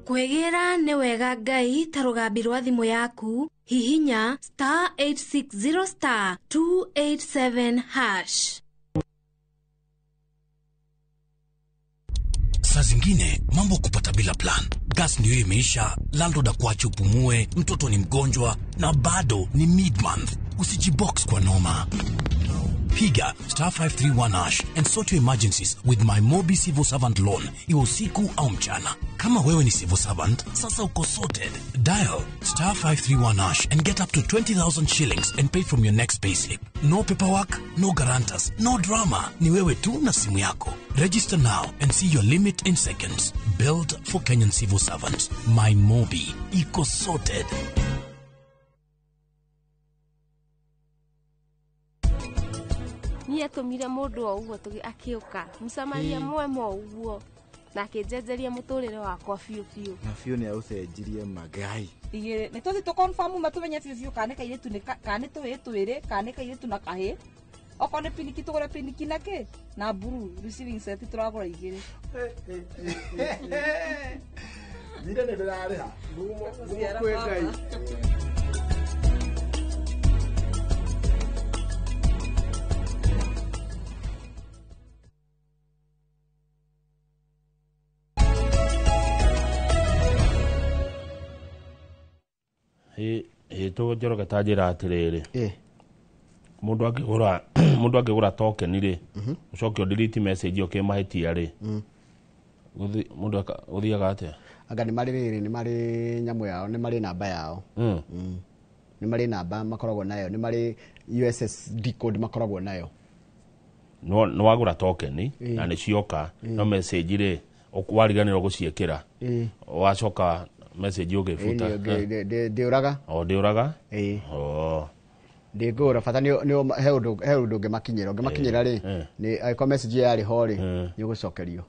Kwegera nĩ wega Ngai ta rũgambi rwa thimũ yaku, hihinya *860*287#. Saa zingine mambo kupata bila plan. Gas ndio imeisha, landlord akuache upumue, mtoto ni mgonjwa na bado ni mid-month. Usijibox kwa noma. Piga *531# and sort your emergencies with my Mobi Civil Servant Loan, iwe usiku au mchana. Kama wewe ni civil servant, sasa uko sorted. Dial *531# and get up to 20,000 shillings and pay from your next payslip. No paperwork, no guarantors, no drama. Ni wewe tu na simu yako. Register now and see your limit in seconds. Build for Kenyan civil servants. My Mobi, iko sorted. Ni atumire mundu o uguo tugi akiuka musamaria mwemo uguo na akinjenjeria muturire wakwa fiu fiu na fiu ni aucenjirie magai igire ni tuthi to confirm matumenye fiu fiu kana kaire tu kana twire kana kaire tu na kahe okone piniki tugore piniki nake na buru receiving set turagora igire nire ne ndirareha ngumo kwengai to njoroge ta njira atiriri mundu angigura token ri ucoke delete message ukimahitia ri mundu uthiaga atia anga ni mari riri ni mari nyamu yao ni mari namba yao ni mari namba makoragwo nayo ni mari USSD code makoragwo nayo no wagura token na ni cioka no message ri wariganirwo guciekira wacoka message ugifuta ndiuraga ndiuraga ndigura fata ni he undu ngimakinyira ri ni aiko message yari ho ri ni gucokerio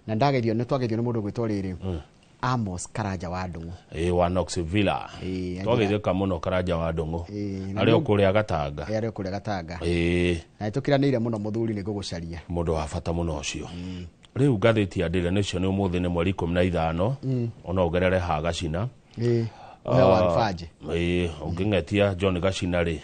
na ndagerio ni twagerio ni mundu gwitwo riri Amos Karanja wa Ndungu wa Knoxville twagerio kamuno Karanja wa Ndungu ari okuria Gatanga ari okuria Gatanga na tukiranire muno muthuri ni gugucaria mundu wa fata muno ucio riu ngathiti ya Daily Nation umuthi ni mweri 15 ona ugerere ha Gacina Warifaje ungingetia John Gacina ri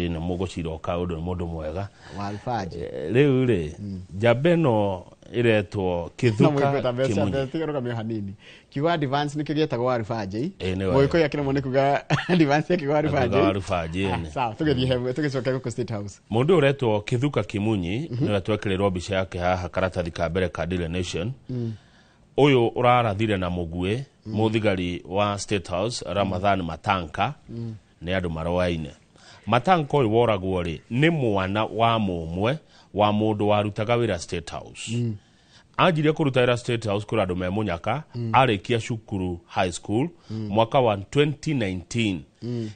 na mugucira kaundu ni mundu mwega Warifaje riu ri jabeno iretwo kithuka kimunyi tigaruga hanini kiwa advance nikigetagwo Warifaje moiko yake na mone kuga advance yake Warifaje sawa tugicoka guko State House mundu uretwo kithuka kimunyi niwe twekirerwo mbica yake haha karatathi ka mbere ka Daily Nation uyu urarathire na mugwe muthigari wa State House Ramadhan Matanka ni andu maroaine Matanka uyu woragwo ri ni mwana wa mumwe wa mundu warutaga wira State House anjire kuruta wira State House kuri andu memunyaka arikia cukuru high school mwaka wa 2019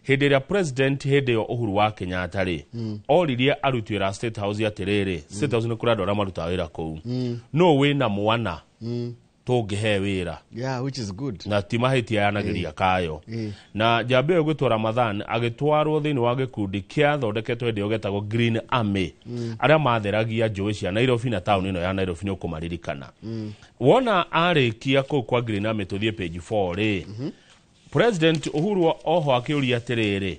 hindi ria president hindi yo Uhuru wa Kenyatta ri oririe aruti wira State House atiriri State House ni kuri andu aria maruta wira kuu no we na mwana tũngĩhe wĩra. Yeah, which is good. Na ti mahĩtia yanageria kayo. Na njamba ĩyo gwĩtwo Ramadhan agĩtwarwo thĩinĩ wa gĩkundi kĩa thondeketwo hĩndĩ ĩyo getagwo Green Army, arĩa matheragia njũĩ cia Nairobi na taũni ĩno ya Nairobi nĩ ũkũmaririkana. Wona arĩkia kũu kwa Green Army tũthiĩ page 4 rĩ, President Uhuru oho akĩũria atĩrĩrĩ,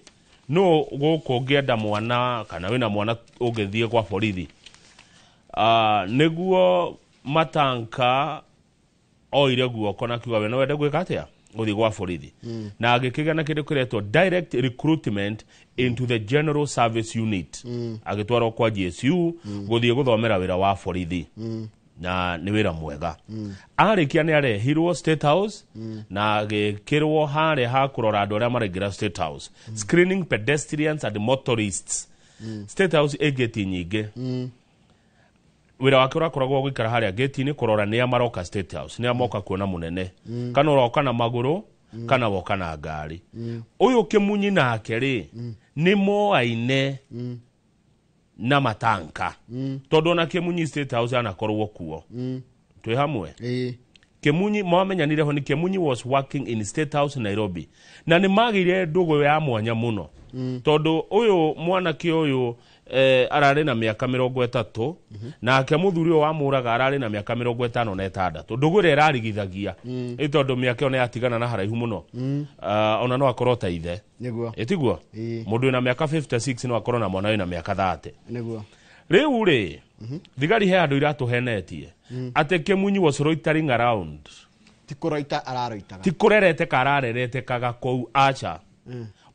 no gũkũ ngĩenda mwana kana wĩna mwana ũngĩthiĩ kwa borithi. Nĩguo Matanka oire guoko na kiuga we no wende gwĩka atĩa gũthiĩ gwa borithi. Na agĩkĩgĩa na kĩndũ kĩretwo direct recruitment into the General Service Unit. Agĩtwarwo kwa GSU gũthiĩ gũthomera wĩra wa borithi. Na nĩ wĩra mwega. Arĩkia nĩ arehirwo State House na agĩkĩrwo harĩa ha kũrora andũ arĩa maraingĩra State House. Screening pedestrians and motorists. State House ĩngĩti nyingĩ. Wĩra wake ũrakoragwo gũikara harĩa gate-inĩ kũrora nĩa maroka State House, nĩa moka kuona mũnene. Kana ũroka na magũrũ kana woka na ngari. Ũyũ Kĩmunyi nake rĩ nĩ moaine na Matanka. Tondũ na Kĩmunyi State House anakorwo kuo. Twĩ hamwe? Kĩmunyi mwamenyanire ho ni Kĩmunyi was working in State House Nairobi. Na nĩ magĩire ndũgũ ya mwanya mũno. Tondũ ũyũ mwanake ũyũ ararĩ na mĩaka 30 nake mũthuri ũyũ wamũraga ararĩ na mĩaka 56. Ndũgũ ĩrĩa ĩrarigithagia ĩ tondũ mĩaka ĩyo yatigana na haraihu mũno. Ona no akorwo ta ithe. Nĩguo. Ĩtiguo? Mũndũ wĩna mĩaka 56 no akorwo na mwana wĩna mĩaka 30. Nĩguo. Rĩu rĩ thigari he andũ iratũhenetie atĩ Kĩmunyi was loitering around. Ti kũroita araroitaga. Ti kũrerete kararerete kaga kũu acha.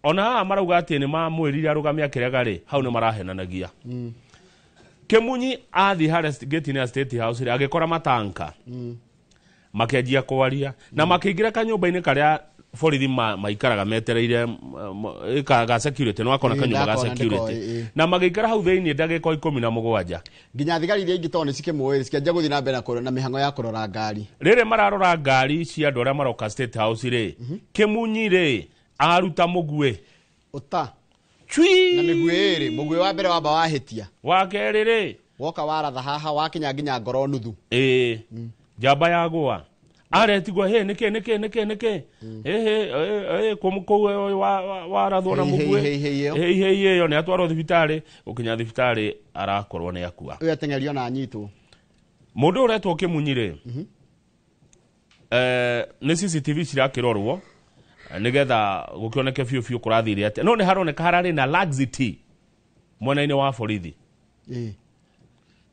Ona haha marauga atĩ nĩ mamwĩrire arũgamia kĩrega rĩ hau nĩ marahenanagia. Kĩmunyi athi harĩa gate-inĩ ya State House rĩ agĩkora Matanka. Makĩanjia kwaria na makĩingĩra kanyũmba-inĩ karĩa borithi maikaraga metereire ga security no akona kanyũmba ga security. Na magĩikara hau thĩinĩ ndagĩka 17. Nginya thigari iria ingĩ tondũ cikĩmũĩ cikĩanjia gũthiĩ na mbere na mĩhang'o ya kũrora ngari. Rĩrĩ mararora ngari cia andũ arĩa maroka State House rĩ Kĩmunyi rĩ aruta mũguĩ. Uta. Chui. Na mĩguĩ ĩrĩ mũguĩ wa mbere wamba wahĩtia. Wa kerĩ rĩ woka waratha haha wakinya nginya ngoro nuthu. Njamba yagũa. Aretigwo he nĩkĩ. Kũu warathwo na mũguĩ. Hei ĩyo nĩ atwarwo thibitarĩ. Ũkinya thibitarĩ arakorwo nĩ akua. Ũyũ ateng'erio na anyitwo. Mũndũ ũretwo Kĩmunyi rĩ nĩ CCTV cirakĩrorwo nigetha gũkĩoneke biũ kũrathire atĩa. No nĩ haroneka hararĩ na laxity mwena-inĩ wa borithi.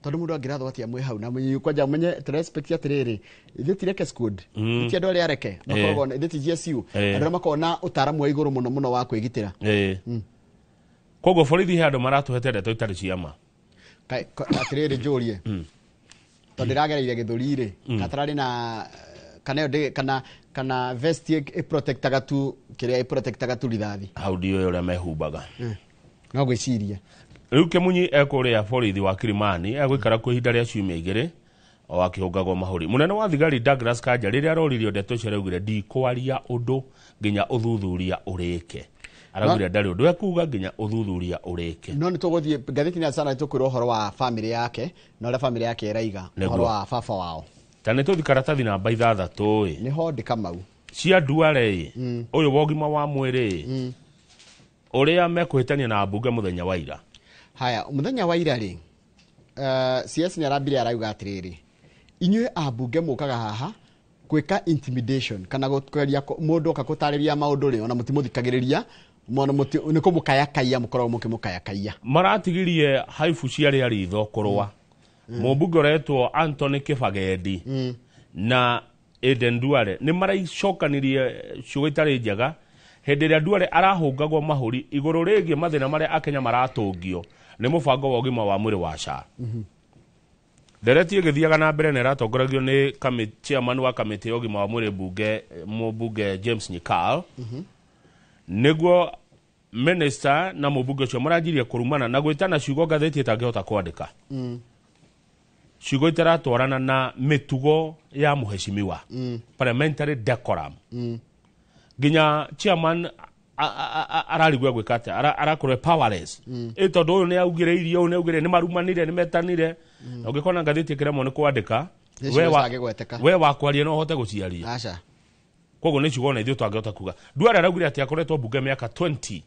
Tondũ mũndũ angĩrathwo atĩa mwĩ hau na kwanja ũmenye respect atĩrĩrĩ ithuĩ ti reke squad ti andũ arĩa reke makoragwo ithuĩ ti GSU andũ arĩa makoragwo na ũtaaramu wa igũrũ mũno wa kwĩgitĩra. Koguo borithi he andũ maratũhete ndeto itarĩ ciama. Atĩrĩrĩ njũrie tondũ ndĩragereire gĩthũri rĩ katararĩ na kana vest protectaga tu kĩrĩa protectaga tu rithathi. Hau ndio ũrĩa mehumbaga. No gwĩciria rĩu Kĩmunyi ekũrĩa borithi wa Kilimani egũikara kwa ihinda rĩa ciumia 2 o akĩhũngagwo mahũri. Mũnene wa thigari Douglas Kanja rĩrĩa aroririo ndeto cia raugire ndikwaria ũndũ nginya ũthuthuria ũrĩke. Araugire ndarĩ ũndũ ekuga nginya ũthuthuria ũrĩke. No nĩ tũgũthiĩ ngathĩti-inĩ ya Sana tũkwĩra ũhoro wa family yake na ũrĩa family yake ĩraiga ũhoro wa baba wao. Ta nĩ tũthi karatathi namba 6 ĩ. Nĩho ndĩkamau. Cia Duale ũyũ wa ũgima wa mwĩrĩ ũrĩa mekũhĩtania na mbunge mũthenya wa ira. Haya mũthenya wa ira rĩ CS nĩ arambire arauga atĩrĩrĩ inyuĩ ambunge mũkaga haha gwĩka intimidation kana gũkweria mũndũ oka gũtarĩria maũndũ rĩ ona mũtimũthikagĩrĩria nĩ kũmũkayakaya mũkoragwo mũkĩmũkayakaya. Maratigirie haifu ciarĩ ritho kũrũa. Mũmbunge ũretwo Anthony Kĩbagendi na Eden Duale nĩ maraicokanĩrie ciugo itarĩ njega hĩndĩ ĩrĩa Duale arahũngagwo mahũri igũrũ rĩgiĩ mathĩna marĩa Akenya maratũngio nĩ mũbango wa ũgima wa mwĩrĩ wa SHA. Ndereti ĩgĩthiaga na mbere na ĩratongoragio nĩ chairman wa kamĩtĩ ya ũgima wa mwĩrĩ mũmbunge James Nyikal. Nĩguo minister na mũmbunge ũcio maranjirie kũrumana na gwĩtana ciugo ngathĩti ĩtangĩhota kwandĩka. Ciugo itaratwarana na mĩtugo ya mũheshimiwa parliamentary decorum. Nginya chairman ararigwa gwĩka atĩa arakorwo powerless. Tondũ ũyũ nĩ augĩrĩirio ũyũ nĩ augĩrĩirio nĩ marumanire nĩ metanire. Na ũngĩkona ngathĩti ĩkĩremwo nĩ kwandĩka we wa kwaria no hote guciaria acha koguo ni ciugo na ithuĩ twangĩhota kuga Duale araugire atĩ akoretwo mbunge mĩaka 20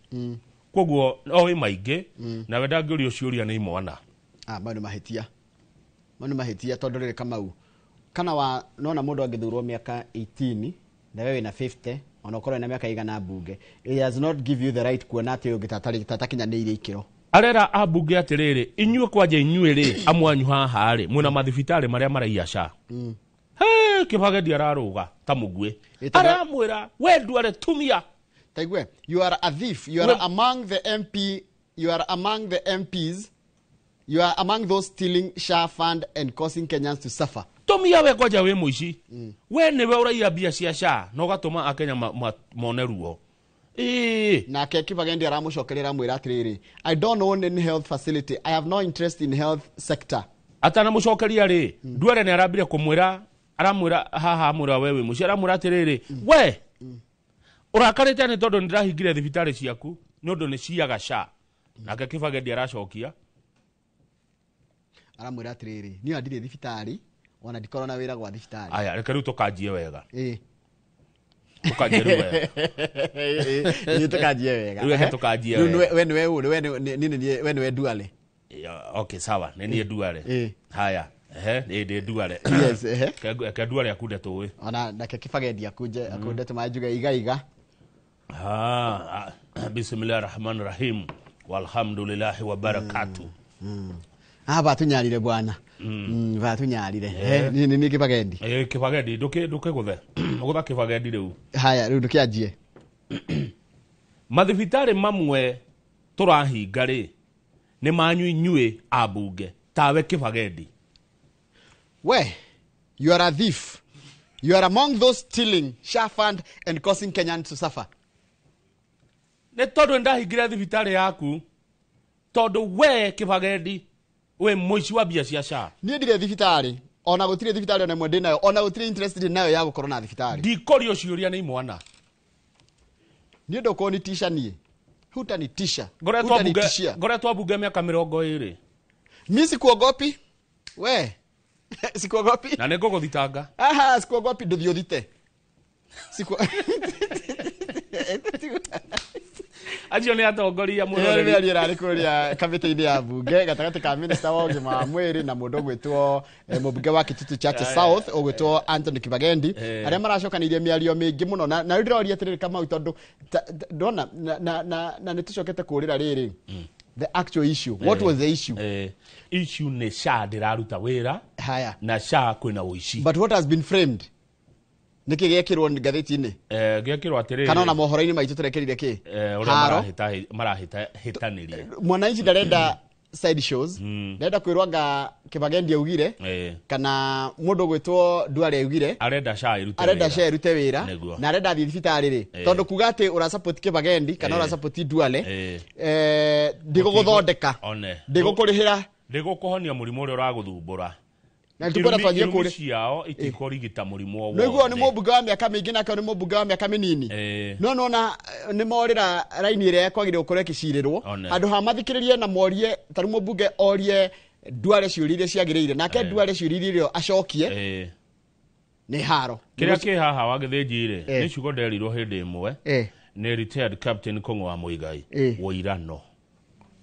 koguo oĩ maingĩ na we ndangĩũrio ciũria nĩ imwana bado mahĩtia tondũ rĩrĩ Kamau kana wa nona mũndũ angĩthurwo mĩaka 18 na wewe na 50 ona ukorwo na miaka igana mbunge it does not give you the right kuona atĩ ũngĩtatakinyanĩire ikĩro arera abunge atirĩrĩ inyuĩ kwanja inyuĩ rĩ amwanyu haha rĩ mwĩna mathibitarĩ marĩa maraiaca Kibagedi araruga ta mugwe aramwĩra we Duale tumia taigwe you are a thief you are among the MPs you are among those stealing SHA fund and causing Kenyans to suffer tumia we kwanja we muici we niwe ũraiya mbia cia SHA no gatũma akenya mone ruo na Kibagedi aramucokerera mwĩra atirĩrĩ I don't own any health facility I have no interest in health sector atana mucokeria rĩ Duale nĩ arambire kumwĩra aramwĩra haha mwĩra wewe muci aramwĩra atirĩrĩ we urakarĩte nĩ tondũ nĩndĩrahingire thibitarĩ ciaku nĩ ũndũ nĩ ciaga SHA nake Kibagedi aracokia aramwĩra atirĩrĩ niĩ ndirĩ thibitarĩ ona ndikorwo na wĩra gwa thibitarĩ aya reke rĩu tũkanjie wega tukanjie wega we niwe Duale okay sawa nĩ niĩ Duale haya nĩ Duale yes ke Duale akunde tũĩ ona nake Kibagedi akunde tũmanjuga igaiga Bismillahirrahmanirrahim walhamdulillahi wa barakatuh batunyarire bwana batunyarire ni Kibagedi Kibagedi nduke guthe gutha Kibagedi riu haya riu ndukianjie mathibitarĩ mamwe tũrahinga rĩ nĩ manyu inyuĩ abunge tawe Kibagedi we you are a thief you are among those stealing SHA fund and causing Kenyans to suffer nĩ tondũ ndahingire thibitarĩ yaku tondũ we Kibagedi we muici wa mbia cia SHA niĩ ndirĩ thibitarĩ ona gũtirĩ thibitarĩ ona mwende nayo ona gũtirĩ interested nayo ya gũkorwo na thibitarĩ ndikorio ciũria nĩ imwana niĩ ndũkorwo nĩ tisha niĩ hutanitisha ngoretwo mbunge mĩaka 20 mimi sikuogopi we sikuogopi na nĩ ngũgũthitanga sikuogopi ndũthiũthite acio nĩ atongoria mũno nĩ arĩ kũrĩa kamĩtĩ-inĩ ya mbunge gatagatĩ ka minister wa ũgima wa mwĩrĩ na mũndũ ũgwĩtwo mũmbunge wa Kitutu Chache South ũgwĩtwo Anthony Kibagedi arĩa maracokanĩirie mĩario mĩingĩ mũno na rĩu ndĩroria atĩrĩrĩ Kamau tondũ ndona na nĩ tũcokete kũrĩra rĩrĩ the actual issue what was the issue issue nĩ SHA ndĩraruta wĩra haya na SHA kwĩna ũici but what has been framed niki gekirwo ngathĩti-inĩ gekirwo atirĩrĩ kana na mohoro-inĩ maitũ tũrekerire kĩ ũrĩa marahĩtanĩria mwananchi ndarenda side shows ndarenda kwĩrwo anga Kibagedi augire kana mũndũ gwĩtwo Duale augire arenda SHA irute wĩra na arenda thiĩ thibitarĩ rĩ tondũ kuga atĩ ũra support Kibagedi kana ũra support Duale ndigũgũthondeka ndigũkũrĩhĩra ndigũkũhonia mũrimũ ũrĩa ũragũthumbũra na tukwenda twajie kuri ciao itikorigita murimo wo niguo ni mũmbunge wa mĩaka mĩingĩ nake ni mũmbunge wa mĩaka mĩnini no na ni morira raini ĩrĩa yakwagire gũkorwo ĩkĩcirĩrwo andũ ha mathikĩrĩrie na morie tari mũmbunge orie Duale ciũria iria ciagĩrĩire nake Duale ciũria iria acokie nĩ haro kĩrĩa kĩ haha wagĩthĩnjire nĩ ciugo nderirwo hĩndĩ ĩmwe nĩ retired captain Kong'o wa Muigai Woirano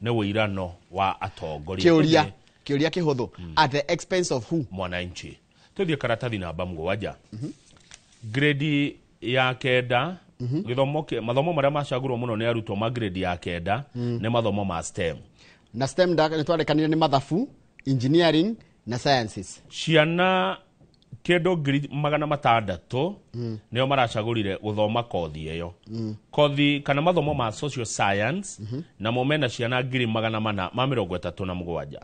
nĩ Woirano wa atongoria kĩũria kĩhũthũ at the expense of who mwananchi tuthie karatathi namba 7 grade ya kenda mathomo marĩa macagũrwo mũno nĩ arutwo ma grade ya kenda nĩ mathomo ma STEM na STEM nĩ twarekanire nĩ mathabu engineering na sciences ciana kĩndũ 600 nĩo maracagũrire gũthoma kothi ĩyo kothi kana mathomo ma social science na momena ciana 437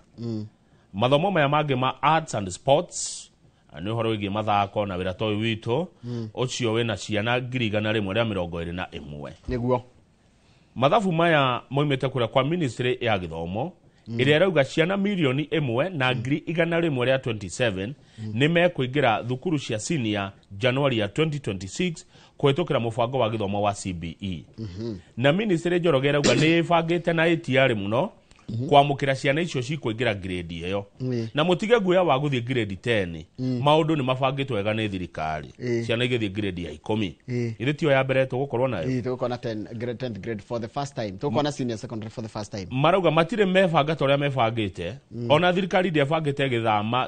mathomo maya mangĩ ma arts and sports nĩ ũhoro wĩgiĩ mathako na wĩra toĩ witũ ũcio wĩna ciana 121 nĩguo mathabu maya moimĩte kũrĩa kwa ministry ya gĩthomo ĩrĩa rauga ciana 1,000,000 na 127 nĩ mekũingĩra thukuru cia senior January ya 2026 kũhetũkĩra mũbango wa gĩthomo wa CBE na ministry Njoroge rauga nĩ ĩbangĩte na ĩtiarĩ mũno kwamukira ciana icio cikuingira grade iyo na mutige guya wa guthie grade 10 maundu ni mabangitwo wega ni thirikari ciana igithie grade ya 10 ithe tio ya mbere tugukorwo nayo tugukorwo na 10th grade for the first time tugukorwo na senior secondary for the first time marauga matire mebanga toria mebangite ona thirikari ndiebangite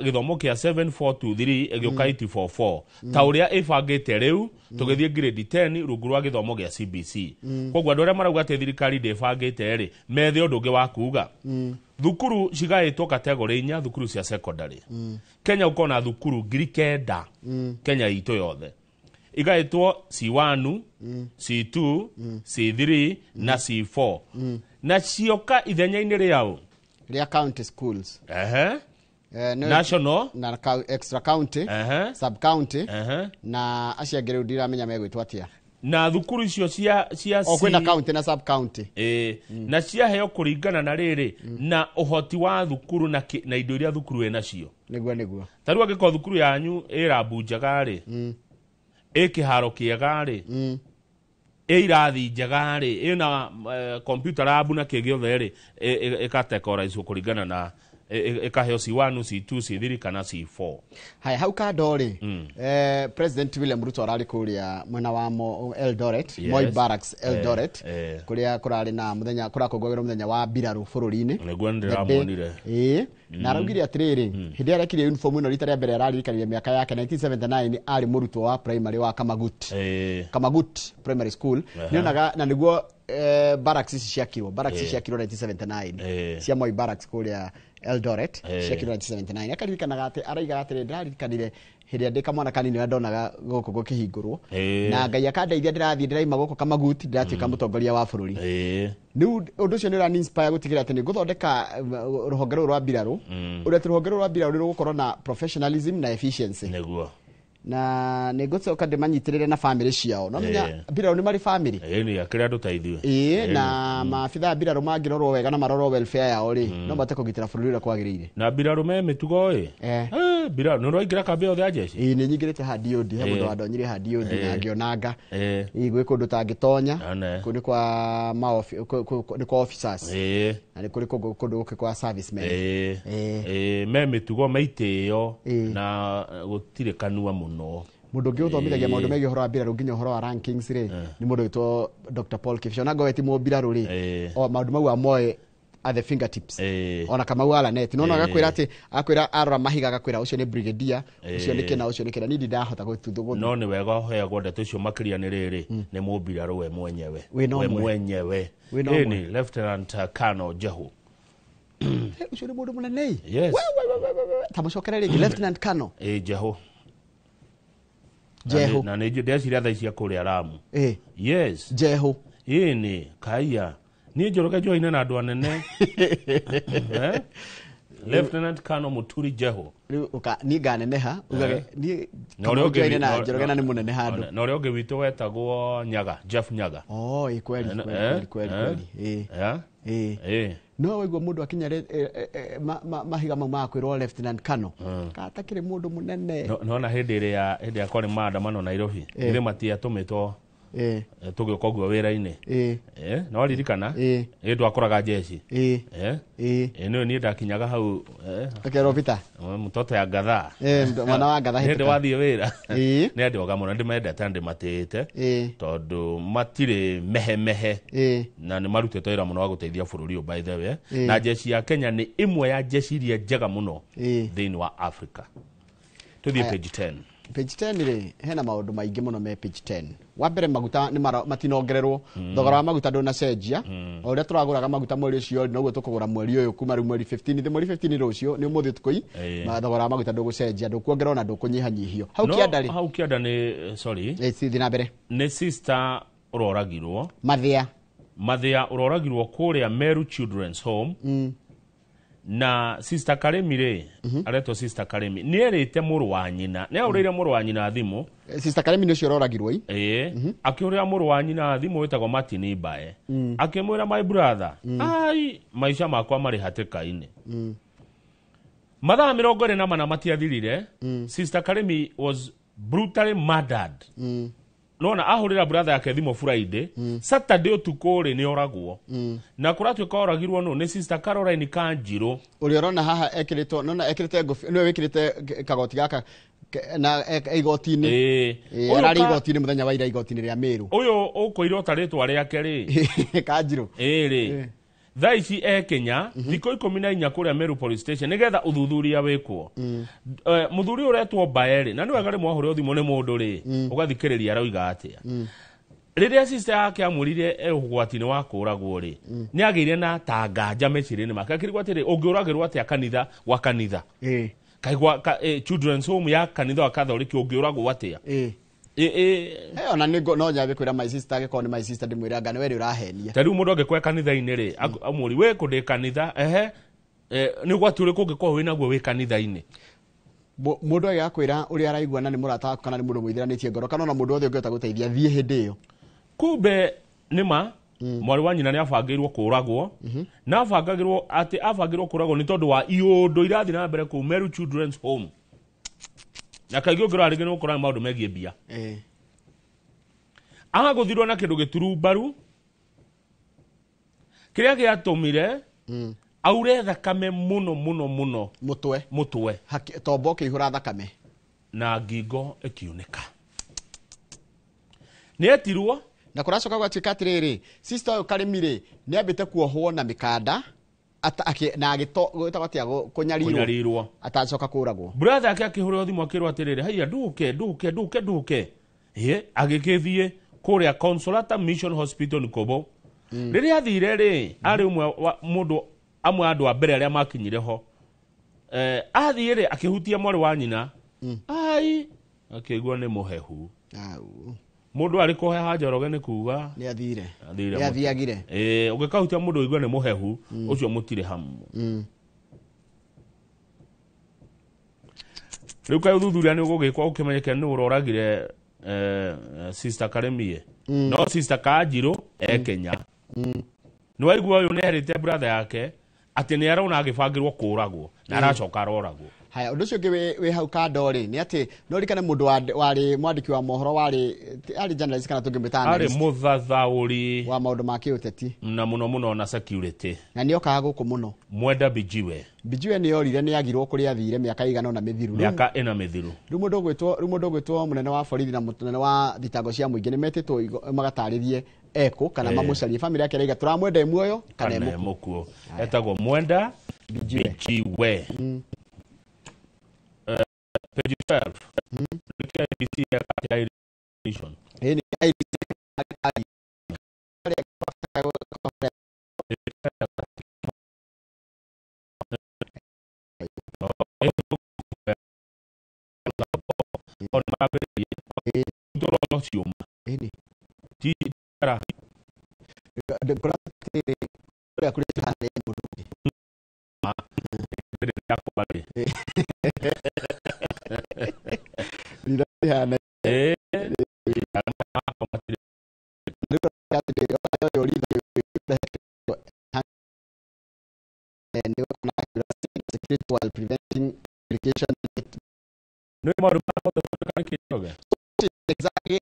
githomo kia 7423 egioka 844 ta uria ibangite riu tugithie grade 10 rungu rwa githomo gia CBC kogwa andu aria marauga ati thirikari ndiebangite ri methe undu ungi wa kuga thukuru cigaitwo kategori 4 thukuru cia secondary Kenya uko na thukuru 9,000 Kenya itu yothe igaitwo C1 C2 C3 na C4 na cioka ithenya-ini riao ria county schools national na extra county sub county na aciangire ndiramenya megwitwo atia na thukuru icio cia kwina county na sub county na cia heo kuringana na riri na uhoti wa thukuru na indo iria thukuru ena cio niguo taru agiko thukuru yanyu irabu njagari kiharo kiegari irathi njagari ina computer lab na kigiothe ri ikategorize kuringana na ikaheo C1 C2 C3 kana C4 haya hau kandori President William Ruto arari kuria mwena wa Eldoret Moi Barracks Eldoret kuria kurari na muthenya kurakongogero muthenya wa mbiraru bururi-ini niguo ndiramonire na araugire atiriri hindi arekirie uniform ino rita ria mbere ararikanirie miaka yake 1979 ari murutwo wa primary wa Kamagut Primary School nionaga na niguo barracks ciakirwo 1979 cia Moi Barracks kuria Eldoret ciakirwo 1979 akaririkanaga ati araiga atiri ndaririkanire hindi ndika mwana kanini na ndonaga goko gukihingurwo na ngai akandeithia ndirathie ndiraima goko Kamagut ndiratuika mutongoria wa bururi ni undu cio ni ran inspire gutigira ati ni guthondeka ruhonge rwa mbiraru uria ruhonge rwa mbiraru rugukorwo na professionalism na efficiency niguo na negocoka ndemanyitirire na family ciao no menya mbiraru ni mari family ni akira andu taithio na mabitha mbiraru mangirorwo wega na marorwo welfare yao ri no bate kugitira bururi ura kwagirire na mbiraru me mitugo mbiraru no roingira kambe othe ajeshi ni nyingirite hadiodi he mundu wadonyire hadiodi na ngionanga igwe kundu tangitonya kuni kwa maofi ni kwa officers na ni kuri kundu kwa servicemen me mitugo maitio na gutire kanua muno mundu ngi uthomithagia maundu megi horo wa mbiraru nginya horo wa rankings ri ni mundu witwo Dr Paul Kipsho na ngoweti mo mbiraru ri o maundu mau amoe at the fingertips ona kama wala net no agakwira ati akwira arora mahiga agakwira ucio ni brigadier ucio ni kina ucio ni kina nindi ndahota gututhugo no ni wega heagwo ndeto icio makiria ni riri ni mumbiraru we mwenyewe ni Lieutenant Colonel Jehu ucio ni mundu munene yes tamucokera rigi Lieutenant Colonel Jehu na ni ndeciria tha icia kuria Ramu yes Jehu ni kaiya ni njoroge joine na andu anene Lieutenant Colonel Muturi Jehu ni nganeneha ugage ni joine na njoroge na ni munene handu na uri ungi witu wetagwo Nyaga Jeff Nyaga kweli no wigwo mundu akinya mahiga mau makwirwo Lieutenant Colonel katakire mundu munene no na hindi ria akore maandamano Nairobi ile matia tumitwo tugioka guo wira-ini no ririkana ndu akoraga jeshi no ni ndakinyaga hau akero vita mtoto ya gadha mwana wa gadha hindi wathie wira ni andu oga muno ndimendete ndimatite tondu matire mehe na ni marutete wira muno wa guteithia bururi by the way na jeshi ya Kenya ni imwe ya jeshi iria njega muno thiini wa Africa tuthie page 10 page 10 ri hena maundu maingi muno me page 10 wa mbere maguta ni matinongererwo thogora wa maguta ndona cenjia o uria turaguraga maguta mweri ucio noguo tukugura mweri uyu kuma mweri 15 the mweri 15 rucio ni umuthi tukui thogora wa maguta ndugucenjia ndukuongerwo na ndukunyihanyihio hau kianda ni sorry sithi na mbere ni sister uroragirwo mathia uroragirwo kuria Meru Children's Home na sister Karemi re areto sister Karemi ni erite muru wa nyina ne urire muru wa nyina thimu sister Karemi ni cio roragirwo akiuria muru wa nyina thimu wetagwo Martin Bae akimwira my brother ai maisha makwa mari hatikaine mathaa 24 matiathirire sister Karemi was brutally murdered nona ahurira brother yake thimo Friday Saturday utuko ri ni oragwo na kuratuika oragirwo no ni sister Caroline Kanjiro uri orona haha ekirito nona ekirite ngofi no wikirite kagoti gaka na igoti-ini arari igoti-ini muthenya wa ira igoti-ini ria Meru uyu ukoire utaritwa riake ri Kanjiro ri thaici Kenya thiko 14 kuria Meru police station nigetha uthuthuria wikwo muthuri uretwo Baeri na niwe gari mwahure uthimo ni mundu ri ugathikiriria arauga atia riria sister yake amurire ugwati-ini wa kuragwo ri ni agire na tanganja mecirini make akirigwo atiri ungiuragirwo atia kanitha wa kanitha kaigwa children's home ya kanitha wa Catholic ungiuragwo atia ona nigo no nyabe kwira my sister ge kone my sister ndimwira ngane weri urahenia tari mundu angekwe kanitha-ini ri amuri we kundi kanitha ni gwaturi kungikwa wina gwo we kanitha-ini mundu agakwira uri araigwa na ni murata waku kana ni mundu mwithiranitie ngoro kana na mundu othe ungiota guteithia thie hindi iyo kumbe nima mwari wa nyina ni abangirwo kuragwo na abangirwo kuragwo ni tondu wa iundu irathi na mbere ku Meru Children's Home na kaigi ungira ringi no kuranga maundu megie bia agaguthirwo na kindu gituru baru kiria giatumire aure thakame muno mutwe tombo kihura thakame na ngingo ikiunika ni etirwo na kuracoka gwatuika atiriri sister Karimire ni ambite kuohwo na mikanda na agito gwitagwatia kunyarirwo atacoka kuragwo brother yake akihurwo thimu akirwo atiriri haiya nduke agikithie kuria Consolata Mission Hospital Nkobo riria athire ri ari umwe mundu amwe andu a mbere aria makinyire ho athire akihutia mwari wa nyina ai akigwa ni muhehu mundu ari kuheha Njoroge ni kuga ni athiagire ugikahutia mundu igwa ni muhehu ucio mutire hamu riu kai uthuthuria ni ugugikwa ukimenyeke ni uroragire sister Karemie no sister Kanjiro Kenya ni waigua uyu ni herite brother yake ati ni arona agibangirwo kuragwo na aracoka aroragwo haya undu cio we hau kandori ni ati no rikane mundu wari mwandiki wa mohoro wari journalist kana tungimita ari muthathauri wa maundu ma kiuteti na muno na security na ni okaga guku muno Mwenda Bijiwe ni yorire ni agirwo kuri athire miaka igana na mithiru miaka ina mithiru riu mundu gwitwo munene wa borithi na munene wa thitango cia muingi ni metitwo magataririe eko kana mamucarie family yake raiga turamwenda muoyo kana emukuo etagwo Mwenda Bijiwe page 12 look at the edition any while preventing application. No more exactly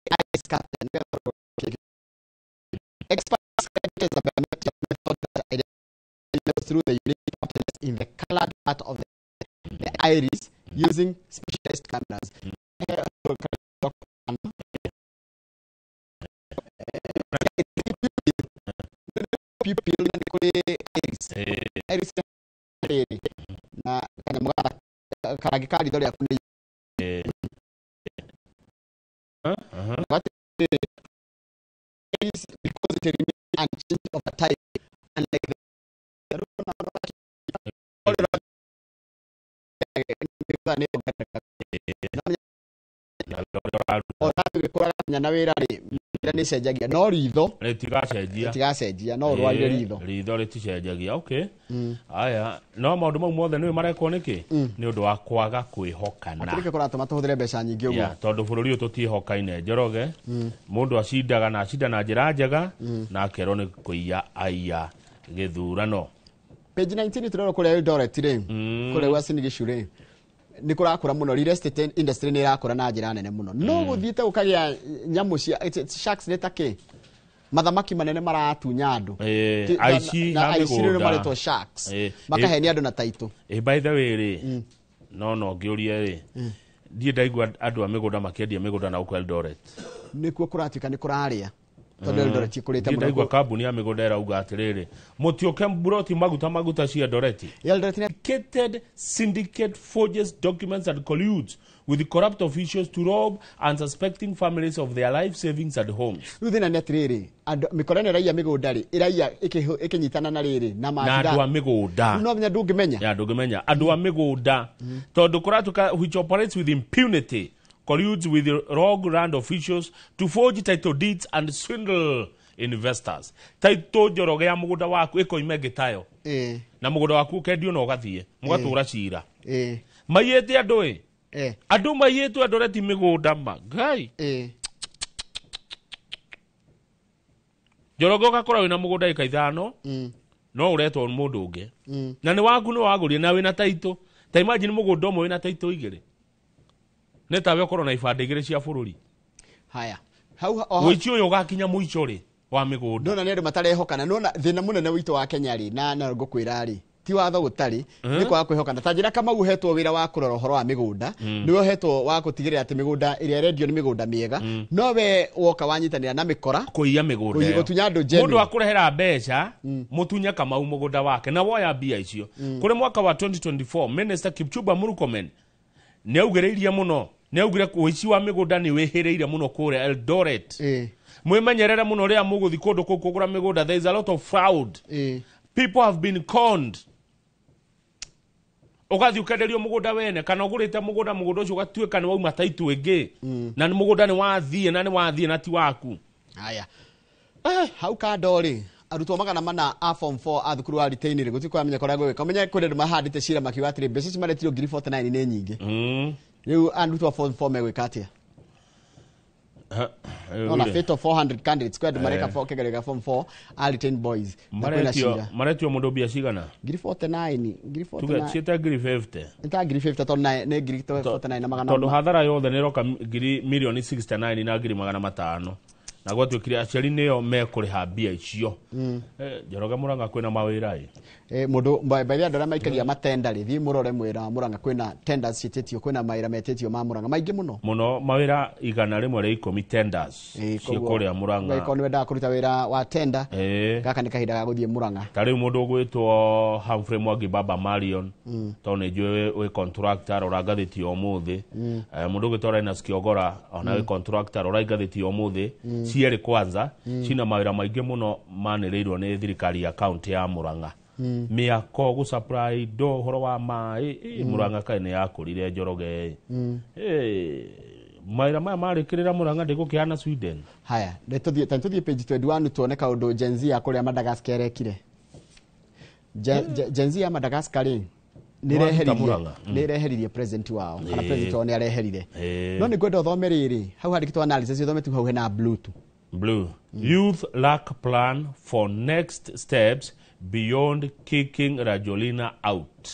experts method that identifies through the unique patterns in the colored part of the iris using specialized cameras. Pupil iris na kana mga karagikari dole akuni because it remains unchanged over time unlike the na wira ni cenjagia no ritho ritigacenjia no rwarire ritho riticenjagia okay aya no maundu mau mothe ni marekwo niki ni undu wa kwaga kwihokana atirike kuratuma tuhudire mbeca nyingi uguo tondu bururi uyu tutihokaine Njoroge mundu acindaga na acinda na njira njega na akerwo ni kuiya aiya githurano page 19 turero kuria Eldoret ri kuria Uasin Gishu ri nä kå rakå muno real estate industry nä rakå na njä nene muno no gå thiä te gå kagä a nyamå cia sharks nä takä mathamaki manene maratunya andå aici na aici nä maretwo sharks makahenia andå na taitå by the way rä no ngä å rie rä ndiä ndaigua andå a mä gå nda makiendia mä gå nda na gå Eldoret nä kuo kå ratuä ka nä kå rarä a tondå Eldoret ikå rä te ndaigua kambuni ya mä gå nda ä rauga atä rä rä må tiåke mburoti maguta cia Eldoret syndicate forges documents and colludes with the corrupt officials to rob unsuspecting families of their life savings and homes. Rĩu thĩna nĩ atĩrĩrĩ, mĩkora nĩ raia mĩgũnda rĩ, ĩraia ĩkĩnyitana na rĩrĩ na maabitha. Na andũ a mĩgũnda. No menya ndũngĩmenya. Ya ndũngĩmenya. Andũ a mĩgũnda. Tondũ kũratuka which operates with impunity colludes with the rogue land officials to forge title deeds and swindle investors. Title njoroge ya mũgũnda waku ĩkoime ngĩtayo. Na mũgũnda waku ũkendio na ũgathiĩ. Mũgatũra cira. Maiyĩte andũ ĩ. Andũ maiyĩtwo Eldoret mĩgũnda ma ngai njoroge ũgakora wĩna mũgũnda ĩka 5 no ũretwo mũndũ ũngĩ na nĩ waku nĩ wagũrire na wĩna taitũ ta imagine mũgũnda ũmwe wĩna taitũ 2 nĩ tawe ũkorwo na ibandĩ 2 cia bũrũri haya wĩici ũyũ ũgakinya mũico rĩ wa mĩgũnda ndona nĩ andũ matarehokana no thĩna mũnene witũ wa Kenya rĩ na ngũkwĩra rĩ ti watho gũtarĩ nĩ kwaga kwĩhokana ta njĩra kama uhetwo wĩra wa kũrora ũhoro wa mĩgũnda nĩ uhetwo wa gũtigĩrĩra atĩ mĩgũnda ĩrĩa rendio nĩ mĩgũnda mĩega no we woka wanyitanĩra na mĩkora kũiya mĩgũnda gũtunya andũ njeni mũndũ akũrehera mbeca mũtunye Kamau mũgũnda wake na woya mbia icio kũrĩ mwaka wa 2024 Minister Kipchumba Murkomen nĩ augĩrĩirie mũno nĩ augire ũici wa mĩgũnda nĩ wĩhĩrĩire mũno kũrĩa Eldoret mwĩmenyerere mũno rĩrĩa mũgũthi kũndũ kũu kũgũra mĩgũnda there is a lot of fraud people have been conned ugathi ukenderio mũgũnda wene kana ũgũrĩte mũgũnda ũcio ũgatuĩka nĩ wauma taitũ ĩngĩ na nĩ mũgũnda nĩ wathiĩ na ti waku haya hau kando rĩ arutwo 400 a form 4 a thukuru wa Retainĩ gũtirĩ kwamenya kũrĩa gwĩka menya kwenda andũ mahandĩte cira makiuga atĩrĩ mbeca ici maretirwo 49 nĩ nyingĩ rĩu arutwo a form 4 megwĩka atĩa ona fate of 400 candidates kwa mareka kĩgerio form 4 a Retainĩ boys maretio mũndũ mbia cigana 49 ciĩta 50 nta 50 tondũ nĩ 49 na magana tondũ hathara yothe nĩ roka milioni 69 na 500 na gwatuĩkire aciari nĩo mekũrĩha mbia icio Njoroge Mũrang'a kwĩna mawĩra mũndũ baadhi andũ arĩa maikagia matenda rĩ thiĩ mũrore mwĩra wa Mũrang'a kwĩna tenders ciĩtĩtio kwĩna mawĩra metĩtio ma Mũrang'a maingĩ mũno mawĩra 110 tenders ciĩkũrĩa Mũrang'a gĩko nĩ wendaga kũruta wĩra wa tender gaka nĩ kahinda ga gũthiĩ Mũrang'a ta rĩu mũndũ ũgwĩtwo Humphrey Mwangi Baba Marion tondũ nĩ njũĩ wĩ contractor ũrangathĩtio ũmũthĩ mũndũ ũgwĩtwo Linus Kiogora ona wĩ contractor ũrangathĩtio ũmũthĩ cierĩ kwanza cina mawĩra maingĩ mũno manĩrĩirwo nĩ thirikari ya kaunti ya Mũrang'a mĩako gũsupply indo ũhoro wa maĩ Mũrang'a kaĩ nĩ yakũrire Njoroge mawĩra maya marĩkĩrĩra Mũrang'a ndĩgũkĩhana Sweden haya tũthiĩ page 21 tuone kaũndũ Gen Z ya kũrĩa Madagascar ekire Gen Z ya Madagascar rĩ nĩ reheririe president wao kana president wao nĩ areherire no nĩ kwenda ũthome rĩrĩ hau handĩkĩtwo analysis ũthome tu hau hena blue youth lack plan for next steps beyond kicking Rajolina out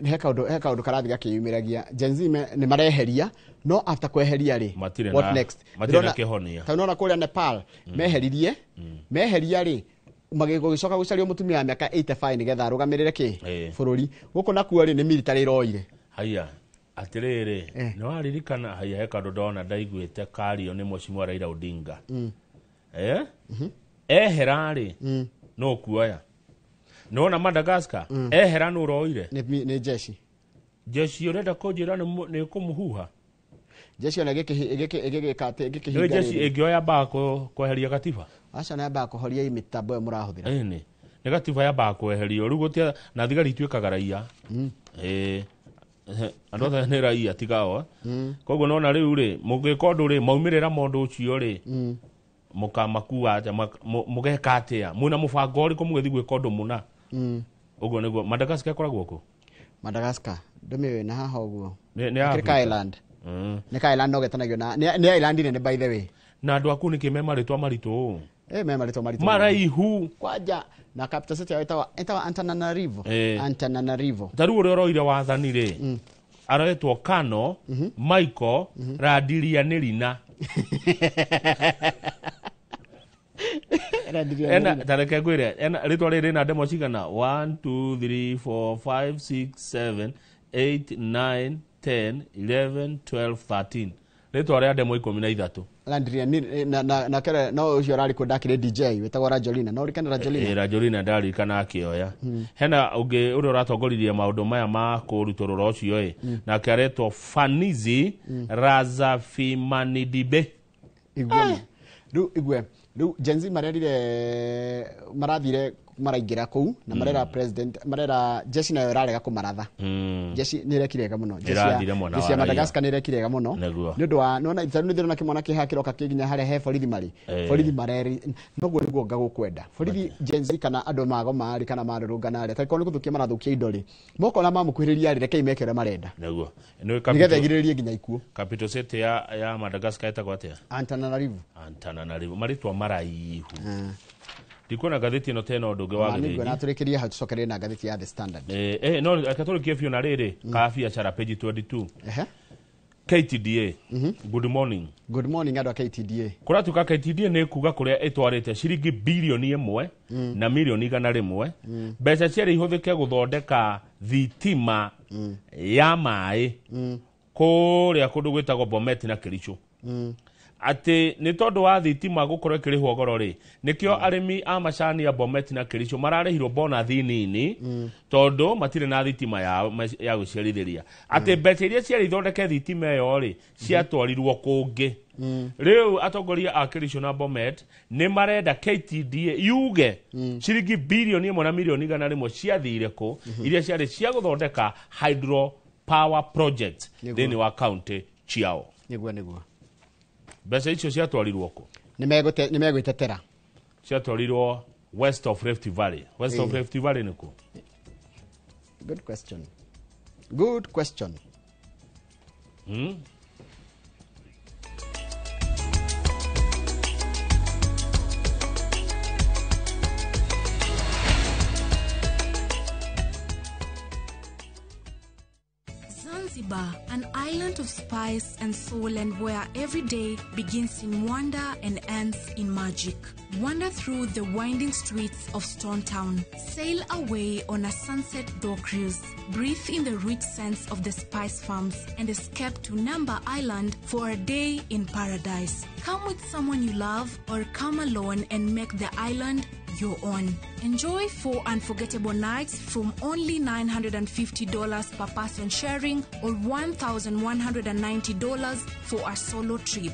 he kaũndũ karathi gakĩyumĩragia Gen Z nĩ mareheria no after kweheria rĩ what next taunona kũrĩa Nepal meheria rĩ magĩcoka gũcario mũtumia wa mĩaka 85 nĩgetha arũgamĩrĩre bũrũri gũkũ nakuo rĩ nĩ military ĩroire haya atĩrĩrĩ nĩ waririkana haya he kaũndũ ndona ndaiguĩte kario nĩ Mheshimiwa Raila Odinga ehera rĩ no kuoya nona Madagascar ehera no roire nĩ jeshi ũrenda kũnjĩra nĩ kũmũhuha jeshi ona gĩkĩhinga jeshi ĩngĩoya mbaa kweheria gatiba aca na mbaa kũhoria mĩtambo ĩyo mũrahũthĩra nĩ gatiba ya mbaa kweherio rĩu gũtia na thigari ituĩkaga raia andũ othe nĩ raia tigao koguo nona rĩu rĩ mũngĩka ũndũ rĩ maumĩrĩra mũndũ ũcio rĩ mũkamakua mũgeka atĩa mwĩna mũbango ũrĩkũ mũgĩthiĩ gwĩka ũndũ mũna ũguo nĩguo Madagascar ĩkoragwo kũ Madagascar ndũmĩũĩ na haha ũguo nĩ Island nĩ Island no getanagio na nĩ Island nene by the way na andũ aku nĩ kĩme marĩtwa maritũ mema lito maraihu kwaja na capital city etawa Antananarivo. Antananarivo. Taru uri oroire wathani ri. Aretwo Kano, Michael, Radiria Nerina. Ena tareke gwire ena ritwa riri na demo cigana 1 2 3 4 5 6 7 8 9 10 11 12 13 ritwa ria demo 13 Landria na kare no ucio rari ko ndakire DJ wetagwo Rajolina no rikana Rajolina Rajolina ndari kana akioya hena ungi uri uratongoririe maundu maya ma kurutorora ucio na karetwo Fanizi Razafimanidibe igwe Genzi marathire maraingira kou na marera president marera jeshi nayo rarega kumaratha jeshi nirekirega muno jeshi ya Madagascar nirekirega muno ni undu wa nona itharu ni thirona kimwana kihakiroka kiginya hare he borithi mareri noguo niguo ngagukwenda borithi Genzi kana andu mago mari kana marurungana ri taiko ni guthukia marathukia indo ri moko na mamukuhiriria ri reke imekere marenda naguo nigetha igiririe ginya ikuo capital city ya Madagascar etagwo atia Antananarivo maritwa maraihu Dikona gatheti no tena ndunge wa githini. Ningwe naturikirie ha tucokerie na gatheti ya The Standard. No akaturikie fio na riri ka biashara page 22. KTDA. Good morning. Good morning adu KTDA. Kuratuka KTDA ne kuga kuria etwarite ciringi bilioni 1 na milioni 100 mbeca ciari ihuthike guthondeka thitima ya mai kuria kundu gwitagwo Bomet na Kericho. Ati ni tondu wa thitima gukorwo ikirihwo goro ri nikio arimi a macani ya Bomet na Kericho mararehirwo bonus nini tondu matire na thitima ya guciarithiria ati mbeca iria ciari ithondeke thitima yo ri ciatwarirwo kungi riu atongoria a Kericho na Bomet ni marenda KTDA yuge ciringi bilioni 1 na milioni 100 ciathire ku iria ciari cia guthondeka hydro power project thini wa county ciao niguo Besa icio ciatwarirwo ku nimegwitetera ciatwarirwo west of Rift Valley of Rift Valley niko good question Zanzibar, an island of spice and soul, and where every day begins in wonder and ends in magic. Wander through the winding streets of Stone Town. Sail away on a sunset door cruise. Breathe in the rich scents of the spice farms and escape to Namba Island for a day in paradise. Come with someone you love or come alone and make the island your own. Enjoy 4 unforgettable nights from only $950 per person sharing or $1,190 for a solo trip.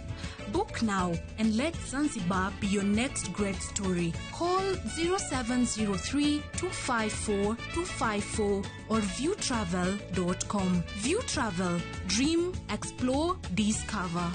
Book now and let Zanzibar be your next great story. Call 0703-254-254 or viewtravel.com. View Travel. Dream, explore, discover.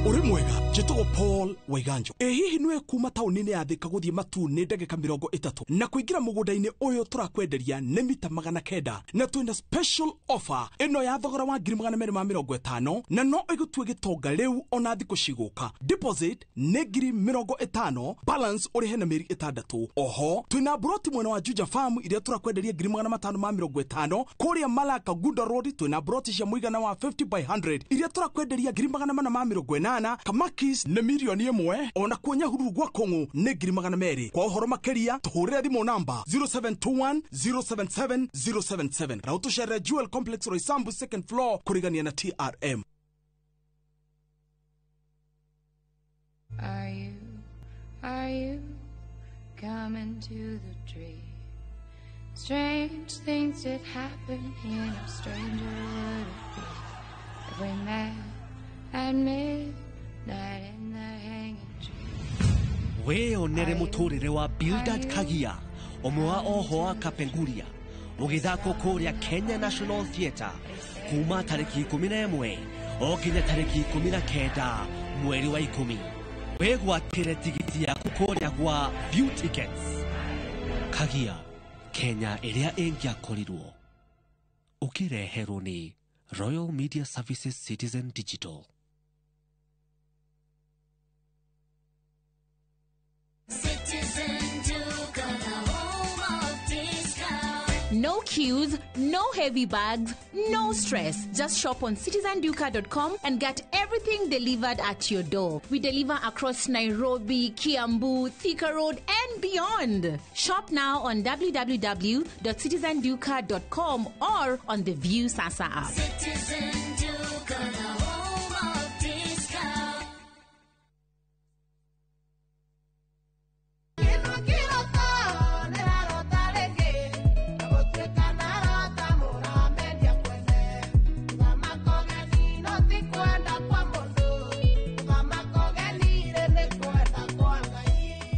Uri mwega njitwo Paul Waiganjo hihi nwe kuma taunini ya Thika guthie Matune ndagika 30 na kuingira mugunda-ini uyu turakwenderia ni mita 900 na twina special offer ino ya thogora wa 250 na no igutue gitonga riu ona thiku ciguka. Deposit ni 50,000, balance uri hena meri 6. Oho twina broti mwena wa Juja Farm iria turakwenderia 550 kuria Malaka Gunda Road. Twina broti cia muigana wa 50 by 100 iria turakwenderia 450 Kamakis na milioni 1 ona kuonya hururu gwa Kongo ne 200,000. Kwa uhoro makeria tuhurira thimo namba 0721 077 077 na utushere Jewel Complex Roysambu 2nd floor kurigania na TRM. Are you coming to the tree? Strange things did happen here, no stranger would it be if we met at midnight in the hanging tree. Weyonere muturire wa Bildad Kagia omwe wa oho wa Kapenguria ugithako kuria Kenya National Theatre kuma tariki 11 oginya tariki 19 mweri wa 10. Wegwatire tigiti yaku kuria gwa View Tickets. Kagia, Kenya iria ingyakorirwo ukireherwo ni Royal Media Services Citizen Digital. No queues, no heavy bags, no stress. Just shop on citizenduka.com and get everything delivered at your door. We deliver across Nairobi, Kiambu, Thika Road, and beyond. Shop now on www.citizenduka.com or on the View Sasa app.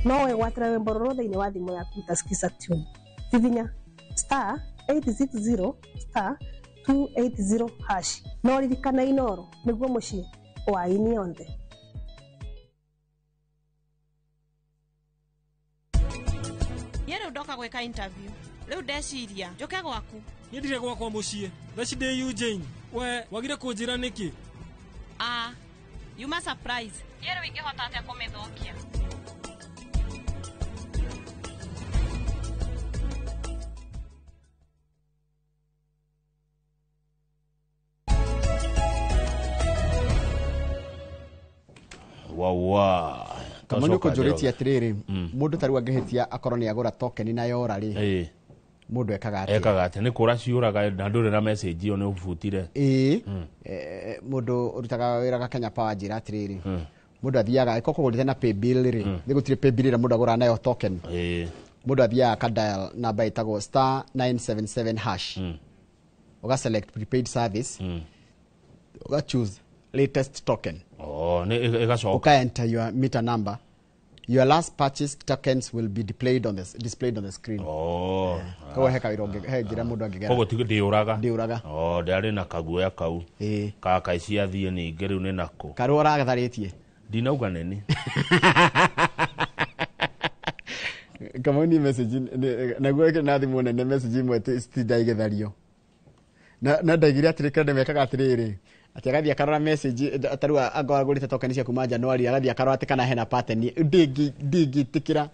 No wegwatĩra rwĩmbo rũrũ thĩinĩ wa thimũ yaku ta skiza tune hihinya *860 *280# no ririkana inoro nĩguo mũciĩ hwaĩ-inĩ yonthe. Rĩu ndoka gwĩka interview rĩu ndeciria njoke gwaku. Niĩ ndire gwakwa mũciĩ thaci ndĩ Eugene we wagire kũnjĩra nĩkĩ? Yuma surprise rĩu ingĩhota atĩa kũmĩthũkia? Kama nĩ ũkũnjũrĩtie atĩrĩrĩ mũndũ tarĩu angĩhĩtia akorwo nĩ agũra token na yora rĩ mũndũ ekaga atĩa nĩ kũra ciũraga na ndũrĩ na message ĩyo nĩ ũbutire mũndũ ũrutaga wĩra ga Kenya Power njĩra atĩrĩrĩ mũndũ athiaga ĩko kũgũrĩte na paybill rĩ nĩ gũtirĩ paybill ĩrĩa mũndũ agũra nayo token mũndũ athiaga akadial namba ĩtagwo *977# uga select prepaid service uga choose latest token. Uka enter your meter number. Your last purchased tokens will be displayed on the screen. Kwa heka ironge njira mundu angigera. Kogo ndiuraga. Ndari na kaguoya kau. Kaka cia thie ni ngeru ni nako. Karu uragatharĩtie. Ndinauga neni. Kama ni message naguo na thimu nene message imwe ndaigethario. Na ndaigire atirika ndemekaga atiriri. Ati agathia karora message atarua agoragurite token cia kuma January agathia karora ati kana hena pattern ndingi tikira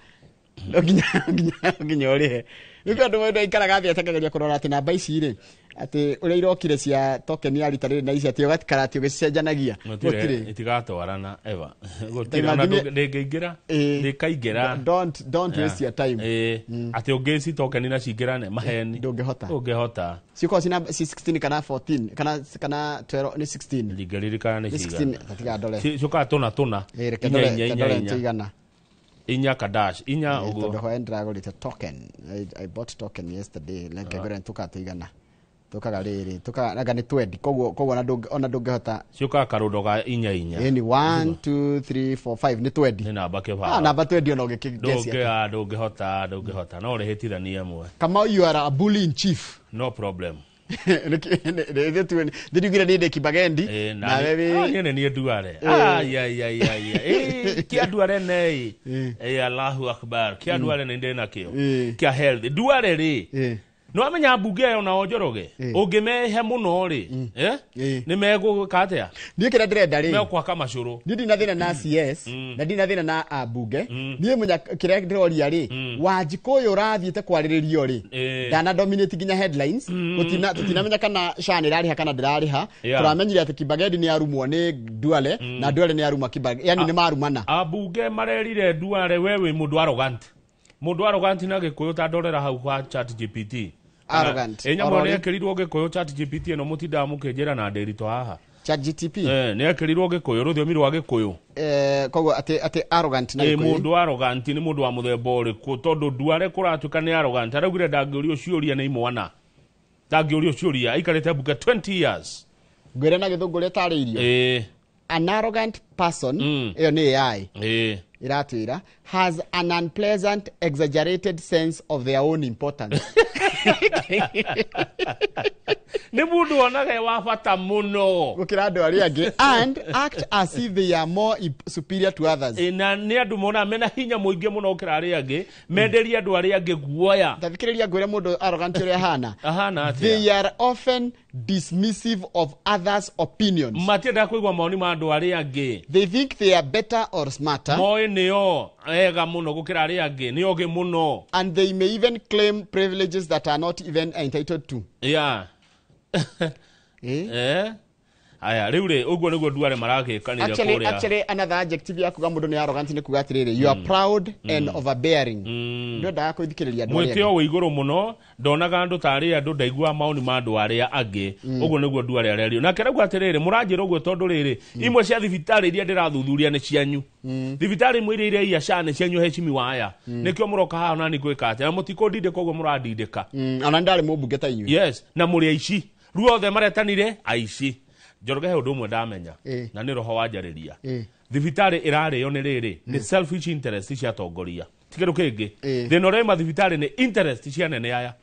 nginya urihe niko andu mwendo ikaraga thia takageria kurora ati namba ici ri ati uria irokire cia token ya rita riri na ici ati ugatikara ati ugicenjanagia gutire itigatwarana eva gutire ona ndingiingira ndikaingira don't waste your time ati ungici token na cingirane maheni ndungihota ciko cina 16 kana 14 kana 12 ni 16 ndingiririkana ni 16 tatiga dole cuka tuna igana inya kadash inya ugo ndo hoendra gurite token I bought token yesterday like ngore tukatigana tukaga riri tukaga ni 20 koguo ona ndungihota cuka karundo ga inya ni 1 2 3 4 5 ni 20 ni namba ke ba namba 20 ona ugikigesia ndungihota no rehitithania mwe kama you are a bully in chief no problem ndirugira ninde kibagendi na wewe nyene ni duare kia duare nei Allahu akbar kia duare ninde nakio kia health duare ri no amenya mbunge yo na onjoroge ungimehe muno ri ni mego katea ni kira ndĩrenda ri me kwa kama curu ni ndina thina na CS na ndina thina na abunge ni munya kira ndiroria ri Wanjikũyũ ũrathiĩte kwarĩrĩrio ri ndana dominate nginya headlines tutinamenya kana shani rariha kana ndirariha turamenyire ati Kibagendi ni arumwo ni Duale na Duale ni aruma Kibagendi yani ni marumana abunge marerire Duale wewe mundu arrogant na Gĩkũyũ ta ndorera hau kwa ChatGPT arrogant enyamone ekirirwo Gĩkũyũ ChatGPT no mutinda mukejera na nderito haha ChatGPT ni ekirirwo Gĩkũyũ rũthiomi rwa Gĩkũyũ koguo ati arrogant na Gĩkũyũ mundu arrogant ni mundu wa muthemba ũrĩkũ tondu Duale kuratuka ni arrogant araugire ndangĩũrio ciũria nĩ imwana ndangĩũrio ciũria aikarĩte bunge 20 years ngwĩre na Gĩthũngũ rĩa tarĩirio an arrogant person iyo ni AI iratwira has an unpleasant exaggerated sense of their own importance. Ni mundu onaga wa bata muno gukira andu aria angi and act as if they are more superior to others. Na ni andu mona mena hinya muingi muno gukira aria angi menderia andu aria angi guoya. Tathikiriria ngwire mundu arrogant uria hana. Atia. They are often dismissive of others' opinions. Matienda kuigwa maoni ma andu aria angi. They think they are better or smarter. Moi nio ega muno gukira aria angi nio ge muno. And they may even claim privileges that are not even entitled to. Yeah. Aya riure uguo niguo duare maragikanira kuria. Actually another adjective ya kuga mundu ni arrogant ni kuga atiriri you are proud and overbearing. Ndio ndaga kuithikiriria andu aria. Mwitio we iguru muno ndonaga andu tari andu ndaigua maoni ma andu aria angi uguo niguo duare aria. Na kerego atiriri muranjira uguo tondu riri imwe cia thibitari iria ndirathuthuria ni cianyu. Thibitari mwire iria ia ciana cianyu hecimi waya. Nikio muroka haha nani gwika ati na mutikondinde koguo murandindika. Ona ndari mubunge ta inyu. Yes na muri aici. Ruothe maretanire aici. Njoroge he undu umwe ndamenya na ni roho wanjariria thibitari irario ni riri ni selfish interest cia tongoria tikiru kingi thina uria ma thibitari ni interest cia nene aya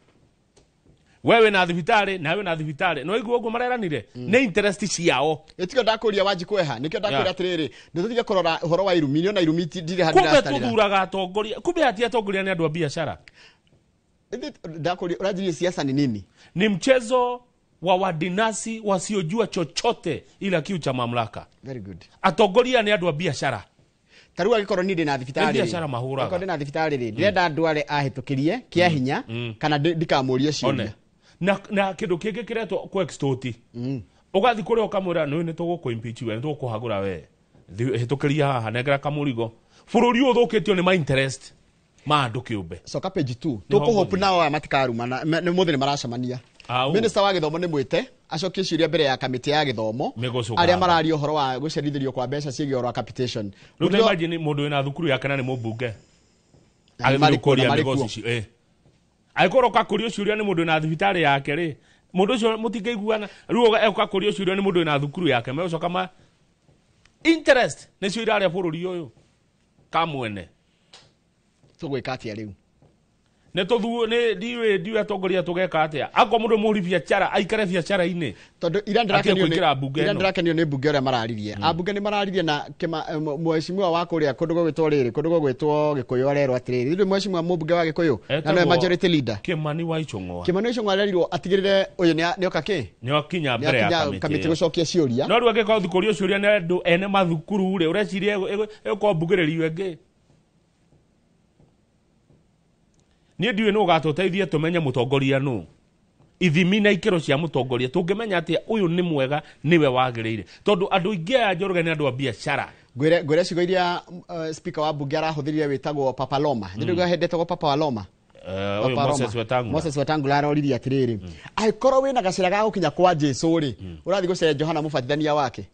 wewe na thibitari nawe na thibitari no iguo uguo mareranire ni interest ciao etiko ndakuria wanji kweha nikio ndakuria atiriri nduthiga kurora uhoro wa irumi na irumi ndire handira starira kumbe tuthuraga tongoria kumbe hatia tongoria ni andu a biashara ndakuria urajirie siasa ni nini ni mchezo wa wadinasi wasiojua chochote ila kiu cha mamlaka. Very good. Atongoria ni andu a biashara. Tarua gikoro ni na thibitari. Biashara mahura. Gikoro na thibitari ri. Ndenda andu are ahitukirie kia hinya kana ndikamuria ciuria. Na kindu kingi kiretwo ku extort. Ugathi kuria ukamwira no ni tuguku impeach we ni tugukuhagura we. Hitukiria haha negera kamurigo. Bururi uthukitio ni my interest. Ma andu kiumbe. Soka page 2. Tukuhope nao matikaruma na ni muthini maracamania. Minister wa githomo ni mwite acokie ciuria mbere ya kamiti ya githomo aria marario horo wa gucerithirio kwa mbeca ciege horo wa capitation. Ruta imagine mundu ina thukuru yake na ni mubunge. Agikuria migoci ci aikoroka kurio ciuria ni mundu ina thibitari yake ri mundu ucio mutingeiguana riu eka kurio ciuria ni mundu ina thukuru yake me ucoka ma interest ni ciuria aria bururi uyu kamwene tugwika atia riu ne tothu ne diwe atongoria tugeka atia akwa mundu muri biashara aikare biashara ine tondu ira ndirakenio ni bunge ria mararirie abunge ni mararirie na mheshimiwa wa kuria kundu gwitwo riri kundu gwitwo Gikuyu arero atiriri ndio mheshimiwa mubunge wa Gikuyu na no majority leader Kimani wa Ichung'wa arerirwo atigirire uyu ni okake ni okinya mbere ya kamiti gucokia ciuria no ruage ko thukuru ciuria ni andu ene mathukuru ri urecirie eko mbugiriri wenge ni ndiwe no gatuteithie tumenye mutongoria nu ithimi na ikiro cia mutongoria tungimenya atia uyu ni mwega niwe wagirire tondu andu ingi a Njoroge ni andu a biashara gwire cigo iria speaker wa bunge arahuthirie witagwo Papa Loma ndirigwa hendetwo Papa Loma Moses Wetangula aroririe atiriri aikoro wina gacira ga gukinya kwa Jesu ri urathi gucera Johana mubatithania wake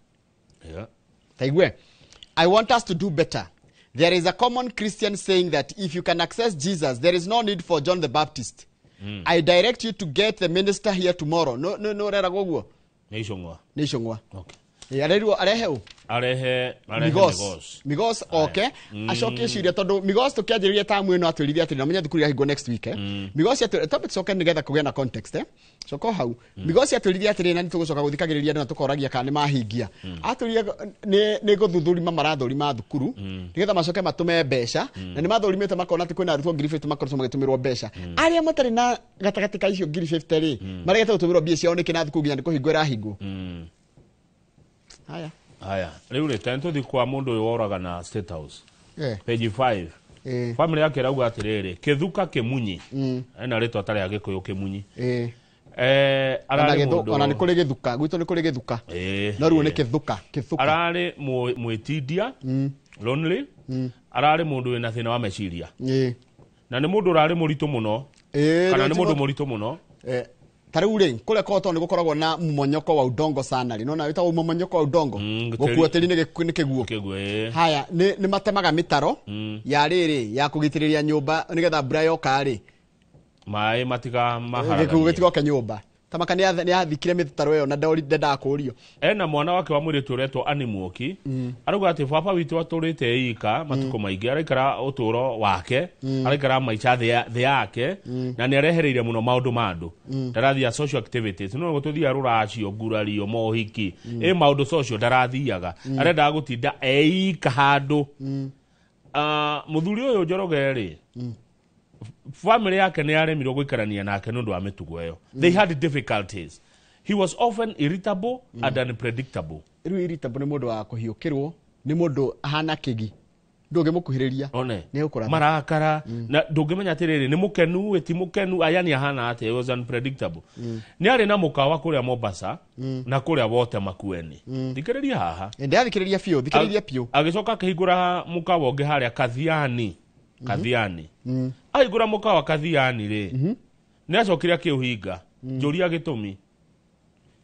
taigwe I want us to do better. There is a common Christian saying that if you can access Jesus, there is no need for John the Baptist. I direct you to get the minister here tomorrow. No, rera goguo. Nishongwa. Okay. Arehe Migos okay. Ashoke ciuria tondu Migos tukianjiriria tamu ino atwirithia atiri na menya thukuru ya higo next week Migos topics okay nigetha kugia na context soko hau Migos atwirithia atiri na nitugucoka guthikagiriria na tukoragia kana mahingia atwirithia ni guthuthuria marathurima thukuru nigetha macoke matume mbeca na ni mathurimite makona ati kwina arutwo 50 makorwo magitumirwo mbeca aria matari na gatagati ka icio 50 ri maregete gutumirwo mbia ciao nikina thukuru nginya ndikuhingura hingo Haya, riu tento thi kwa mundu uyu woraga na State House. Page 5. Family yake rauga atiriri, kithuka kimunyi. Ena ritwa tari ya Gikuyu kimunyi. Arari mundu. Ona ni kuri githuka, gwito ni kuri githuka. No riu ni kithuka. Arari mwitidia, lonely. Arari mundu wina thina wa meciria. Na ni mundu urari muritu muno. Kana ni mundu muritu muno. Tarure kule koto ni gukoragwo na mumonyoko wa udongo sana ri nona wita mumonyoko wa udongo gukuoteri ni kiguo haya ni matemaga mitaro ya riri ya kugitiriria nyumba nigetha mbura yoka ri mai matiga mahara gikuo gitigoke nyumba tamaka nĩ athikire mĩtaro ĩyo na ndendaga kũũrio. Ena mwana wake wa mũirĩtu ũretwo Annie Muoki arauga atĩ baba witũ atũrĩte ika matukũ maingĩ araikara ũtũũro wake araikara maica thĩ yake na nĩ arehereire mũno maũndũ ma andũ ndarathiaga social activities no gũtũthia rũracio ngurario mohiki maũndũ social ndarathiaga arendaga gũtinda eika handũ. Mũthuri ũyũ Njoroge rĩ family yake nĩ yaremirwo gũikarania nake nĩ ũndũ wa mĩtugo ĩyo. They had difficulties. He was often irritable and unpredictable. Rĩu irritable nĩ mũndũ wa kũhiũkĩrwo, nĩ mũndũ ahana kĩgi. Ndũngĩmũkuhĩrĩria. Nĩ ũkũratha. Marakara na ndũngĩmenya atĩrĩrĩ nĩ mũkenu ti mũkenu yani ahana atĩ. He was unpredictable. Nĩ arĩ na mũkawa kũrĩa Mombasa na kũrĩa wote Makueni. Thikĩrĩria haha. Ndĩathikĩrĩria biũ, thikĩrĩria biũ. Agĩcoka akĩhingũra mũkawa ũngĩ harĩa Kathiani. Ahingũra mũkawa Kathiani rĩ. Nĩ acokire akĩũhinga. Njũria gĩtũmi.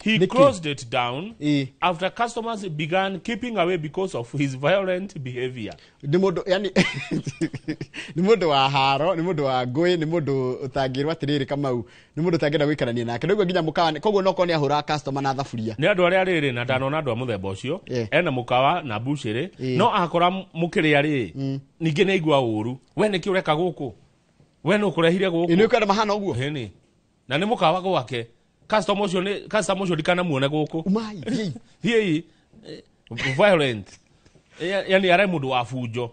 He closed it down after customers began keeping away because of his violent behavior. Nĩ mũndũ yani nĩ mũndũ wa haro, nĩ mũndũ wa ngũĩ, nĩ mũndũ ũtangĩrwo atĩrĩrĩ Kamau, nĩ mũndũ ũtangĩenda gũikarania nake. Nĩguo nginya mũkawa koguo no ko nĩ ahũra customer na thaburia. Nĩ andũ arĩa rĩrĩ na ndanona andũ a mũthemba ũcio ena mũkawa na bucĩrĩ no akora mũkĩrĩa rĩ ningĩ nĩ aigua ũũru. We nĩkĩ ũreka gũkũ? We nĩ ũkũrehire gũkũ? Nĩ ũkwenda mahana ũguo? Hĩnĩ. Na nĩ mũkawa gwake. Customer ũcio ndikanamuone gũkũ. Hiĩ violent. Yani arĩ mũndũ wa bunjo.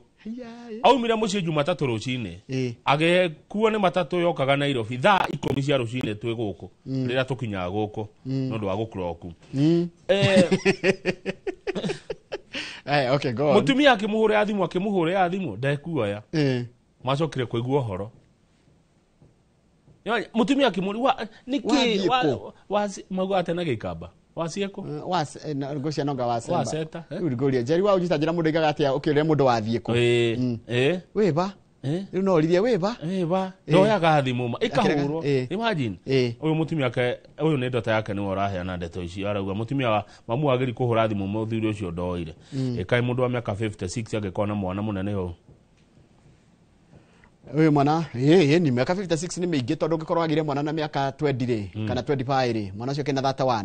Aumire mũciĩ Jumatatũ rũcinĩ. Agĩkuo nĩ matatũ yokaga Nairobi thaa 10 cia rũcinĩ twĩ gũkũ. Rĩrĩa tũkinyaga gũkũ nĩ ũndũ wa gũkroku. Okay, go on. Mũtumia akĩmũhũrĩra thimũ ndekuoya. Macokire kũigua ũhoro. Mutumia akimũria niki magu atena gĩkamba wacieko ngocia nonga waseta uriguria jeri wa ujita njira mundu igaga atia ukirire mundu wathieko weba riu no rithie weba no yaga thimu ikahurwo imagine uyu mutumia ke uyu ni ndota yake ni waraheana ndeto ici arauga mutumia wa mamu agiri kuhura thimu muthuri ucio ndoire ikai mundu wa miaka 56 agikona mwana munene ho. Wewe mwana ni miaka 56 ni mingi tondu ngikorwo agire mwana na miaka 20 ri kana 25 ri mwana ucio kena 31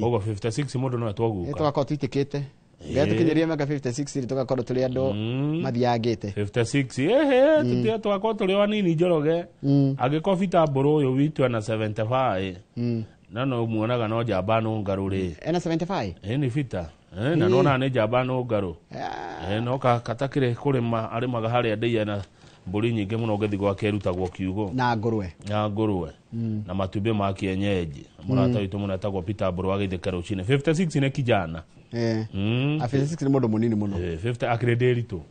ogo 56 mundu no atwaguka twako twitikite ngatukinyeria miaka 56 ri tugakorwo tuli andu mathiangite 56 tutia twako tuli wanini Njoroge agikofita mburu uyu witu ana 75 na no muonaga no jamba no ngaruri ena 75 ni fita na nona nĩ njamba no ngaru no katakire kurima arimaga haria ndeia na mburi nyingi muno ngethi gwake erutagwo kiugo na ngurwe na matumbĩ ma kienyeji murata witu muno etagwo Peter Mburu agithika rucine 56 ni kijana 56 ni mundu munini muno 50 akrederitu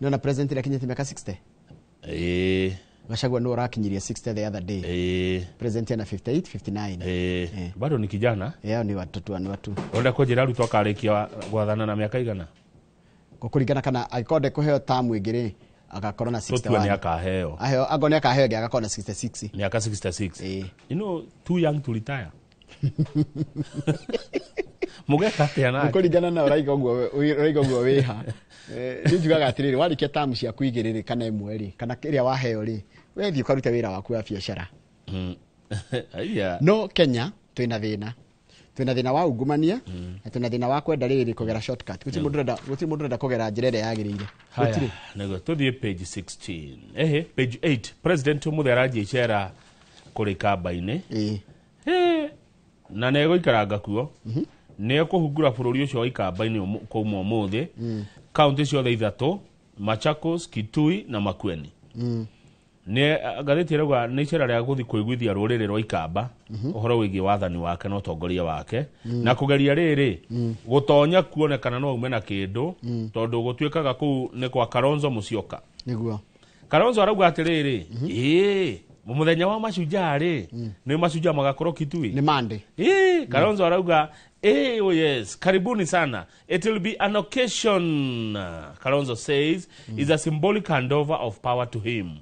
na president ile kinyete miaka 60 Gachagua no rakinyiria 60 the other day. President ana 58, 59. Bado ni kijana? Ni watoto ni watu. Onda kujira rutu akarikia gwathana na miaka igana. Kukurigana kana akonde kuheo tamu igiri agakorwo na 61. Tutu ni akaheo. Agone akaheo agakorwo na 66. Miaka 66. You know, too young to retire. Mugeka tena. Kukurigana na uraiga guo wiha. Njugaga atiriri warikia tamu cia kuigiriri kana imwe ri kana kiria waheo ri wethi ukaruta wira waku wa biashara. No Kenya twina thina wa ungumania na twina thina wa kwenda riri kugera shortcut guti mundu renda kugera njira ĩrĩa yagĩrĩire. Gutire nego tuthie page 16 page 8 president Mutheraji Icera kuri kamba-ini na nego ikaranga kuo ne kuhungura bururi ucio wa ikamba-ini kuma umuthi kaunti ciothe ithatu Machakos, Kitui na Makueni. Ne gatheti rauga ni icera ria guthi kuiguithia ruriri rwa ikamba uhoro wigi wathani wake no tongoria wake na kugeria riri gutonya kuonekana no ume na kindu tondu gutwikaga ku ni kwa Kalonzo Musyoka niguo Kalonzo arauga atiriri muthenya wa mashujaa ri ni mashujaa magakorwo Kitui ni mande Kalonzo arauga oh yes, karibuni sana. It will be an occasion, Kalonzo says, is a symbolic handover of power to him.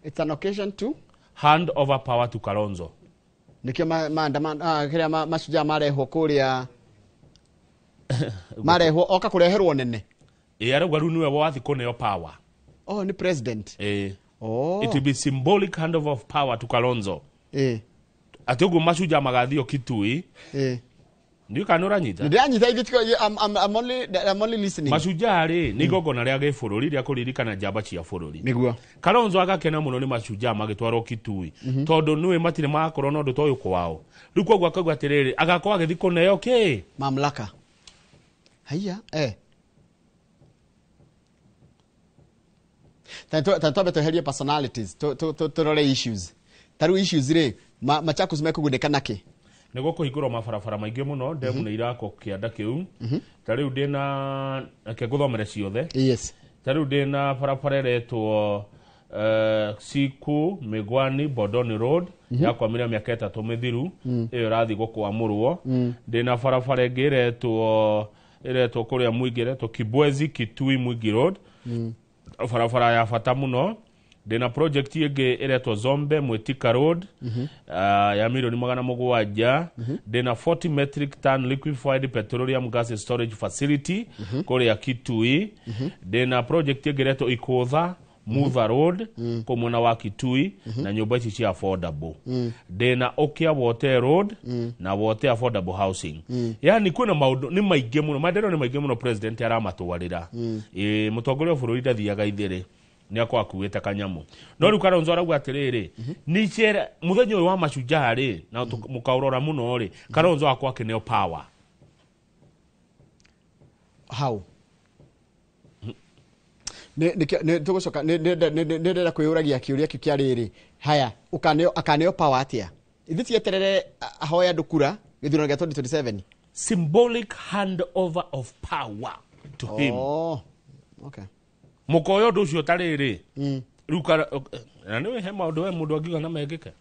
It's an occasion to? Hand over power to Kalonzo. Nikio kĩrĩa mashujaa marehwo kũrĩa marehwo oka kũreherwo nene. Arauga rĩu nĩwe wathi kũneo power. Ni president. It will be symbolic handover of power to Kalonzo. ati uguo macuja magathio Kitui ndio kanura nyita ndanyita ithitiko I'm only listening. Macuja ri ni gogona ria gibũrũri ria kuririkana njamba cia bũrũri niguo Kalonzo agakena muno ni macuja magitwarwo Kitui tondu niwe matire makorwo no ndu toyo kwao riu koguo akagwa atiriri agakorwo agithi kuneo ki mamlaka haya tanto beto personalities to role issues taru issues ri Machakos mekugundika naki nego kuhingurwo mabarabara maingi muno ndemu ni irako kianda kiu tariu ndina keguthomere ciothe yes tariu ndina barabara retwo Siku Migwani Bodoni Road yakwamire miaka 3 mithiru iyo rathi gukwamurwo ndina barabara ingi retwo kuria Mwingi retwo Kibwezi Kitui Mwingi Road barabara ya bata muno ndina project ingi iretwo Zombe Mwitika Road ya milioni 700 ndina 40 metric ton liquefied petroleum gas storage facility kuria Kitui ndina project ingi iretwo Ikutha Mutha Road kumuna wa Kitui na nyumba ici cia affordable ndina Okia Water Road na Water affordable housing yani kuna maundu ni maingi muno madero ni maingi muno president aramatwarira mutongoria bũrũri ndathiaga ithire ni akwa kuweta kanyamu no riu Kalonzo arauga atiriri ni chere muthenya uyu wa macuja ri na mukaurora muno ri Kalonzo akwa kineo power how ne tugucoka ne kwiyuragia kiuria kikia riri haya akaneo power atia ithiti eterere ahoya ndukura githurano gia 2027 symbolic handover of power to him okay mukoyo ndu ucio tariri ruka na niwe he maundu we mundu angiga na megeke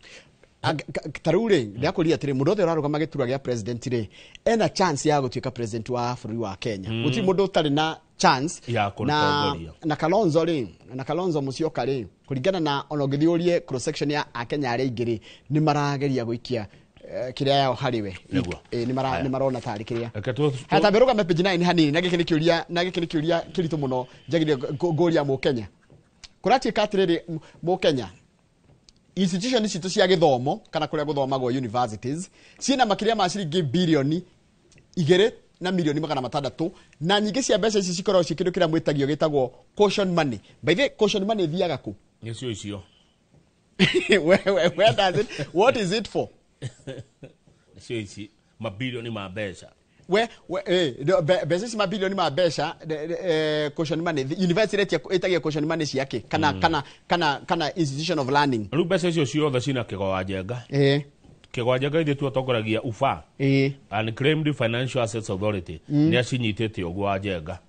tarure ndakuria atire mundu othe urarugama gitura gia president ri ena chance ya gutuika president wa bũrũri wa Kenya guti mundu utari na chance na Kalonzo ri na Kalonzo Musyoka ri kuringana na onogithiurie cross section ya Kenya ari ingiri ni marageria guikia kiria yao hariwe ni marona tari kiria hata beruga me page 9 hanini na gikini kiuria kiritu muno njagire ngoria mu Kenya kurati katiriri mu Kenya institution citu cia githomo kana kuria guthomagwo universities ciina makiria ma ciringi bilioni 2 na milioni 600 na nyingi cia mbeca ici cikorwo cikindu kiria mwitagio gitagwo caution money by the caution money thiaga ku icio where does it what is it for ici mabilioni ma mbeca besi mabilioni ma mbeca caution money university itagia caution money ciake kana institution of learning ru mbeca icio ciothe cina kigoa njenga kigoa njenga ithe tu atongoragia ufa unclaimed financial assets authority ni acinyitete ogwa njenga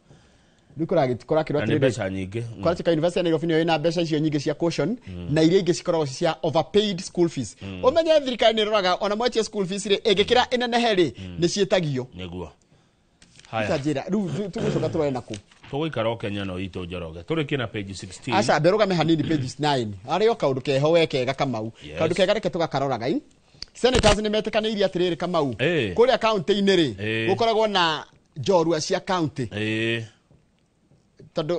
nikora kirwa mbeca nyingi kwa university ya Nairobi ni ina mbeca icio nyingi cia caution na iria ingi cikoragwo cia overpaid school fees umenye thirikari ni roraga ona mwatia school fees ri ingikira inenehe ri ni cietagio niguo haya tajira ru tugucoka turone nako tugikara Kenya no ito Njoroge turikie na page 16 aca beruga me hanini page 9 ario kaundu keho wekega Kamau kaundu kega reke tugakarora senators ni metekaniria atiriri Kamau kuria county-ini ri gukoragwo na njorua cia county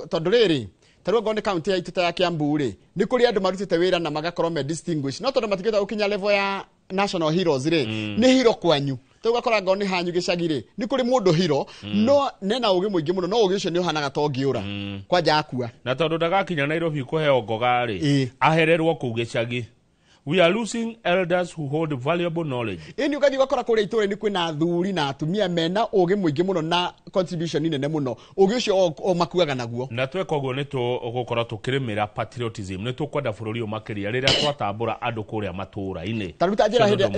tondu riri tarua ngone county ya ituta ya Kiambu ri ni kuri andu marutite wira na magakorwo me distinguished no tondu matigita ukinya level ya national heroes ri ni hero kwanyu tugakora ngone hanyu gicagire ni kuri mundu hero no nena ugi muingi muno no ugi ucio ni uhanaga tongiura kwanja akua na tondu ndagakinya Nairobi kuheo ngoga ri ahererwo ku gicagi. We are losing elders who hold valuable knowledge. Ini ukathi wakora kuri iture ni kwina athuri na atumia mena ugi muingi muno na contribution nene muno ugi ucio o makuaga naguo na tweka uguo ni tu gukora tukirimira patriotism ni tukwenda bururi umakiria riria twatambura andu kuria matura-ini taruta njira hinde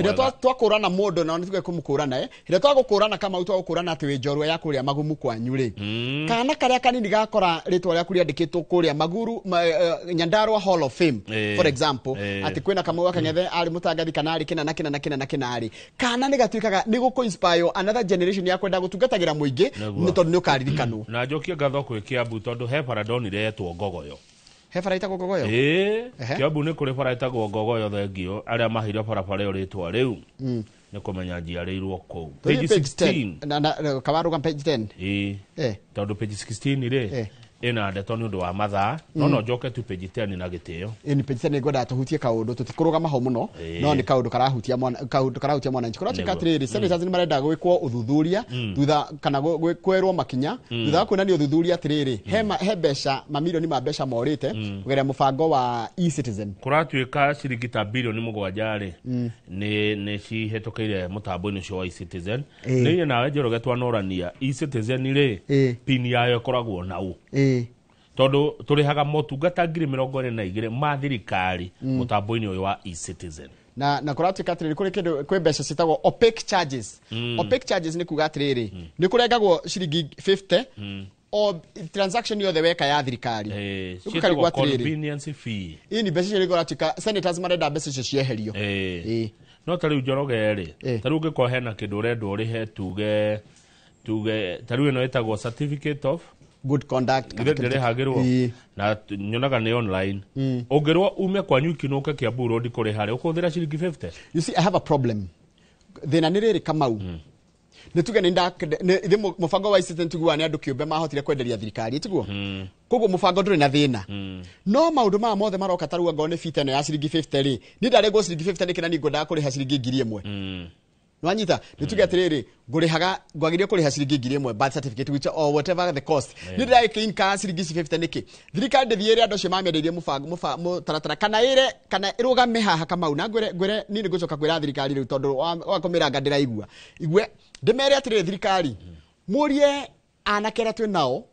twakurana mundu na nitwe kumukurana hinde twagukurana kama utwagukurana ati wi njorua ya kuria magumu kwanyu ri kana karia kanini gakora ritwa ria kuria ndikitwo kuria Maguru Nyandarua Hall of Fame for example ati kwina kama wakang'ethe ari mutangathi kana ari kina na kina ari kana ni gatuikaga ni guko inspire another generation ya kwenda gutungatagira muingi ni tondu ni ukaririkano na njokie ngatho kwi Kiambu tondu he paradoni retwo Ngogoyo he para itagwo Ngogoyo Kiambu ni kuri para itagwo Ngogoyo thengio aria mahire para yo ritwa riu ni kumenya njiarirwo ku page 16 na kawaruga page 10 tondu page 16 ri ina ndeto ni undu wa mathaa no njoke tu page 10 na gitio ni page 10 ngwenda tuhutie kaundu tutikurugama ho muno no ni kaundu karahutia mwananchi kurati katriri senators ni marenda gwikwo uthuthuria thutha kana gwerwo makinya thutha kuonania uthuthuria atiriri he besha mamilioni ma besha morite kugeria mubango wa e-citizen kuratuika ciringi ta bilioni 7 ni cihetokeire mutambo-ini ucio wa e-citizen ni nawe Njoroge twanorania e-citizen ri pin yayo koragwo nau tondu turihaga motungata 22 ma thirikari mutambo-ini uyu wa e-citizen na kuratuika atiriri kuri kindu kwi besha citagwo opaque charges opaque charges ni kuga atiriri ni kurengagwo ciringi 50 o transaction yothe weka ya thirikari cikarigwa convenience fee ini besha ri kuratuika senators marenda besha cieherio no tariu Njoroge ri tariu ngiko hena kindu urenda urihe tuge tariu ino etagwo certificate of good conduct ndire hagirwo na nyonaga ni online ungirwo ume kwa nyuki nuke Kiambu road kuri hare ukuthira ciringi 50 you see I have a problem thina ni riri Kamau nituge ninda mubango wa e-citizen tiguo ni andu kiumbe mahotire kwenderia thirikari tiguo koguo mubango nduri na thina no maundu ma mothe maroka taruga ngone fita no ya ciringi 50 ri ni ndarego ciringi 50 ni kina ni ngoda kuri ha ciringi 1000 nwanyita nituge atiriri ngurihaga ngwagirie kuri ha ciringi 1000 birth certificate which or whatever the cost ni ndai kinka ciringi 50 niki thirikari ndithiire andu cio mamendeirie mubango taratara kana irugame haha Kamau na ngwire ni ngucoka kwira thirikari riu tondu wa kumiranga ndiraigua igwe ndemere atiriri thirikari murie anakera twe nao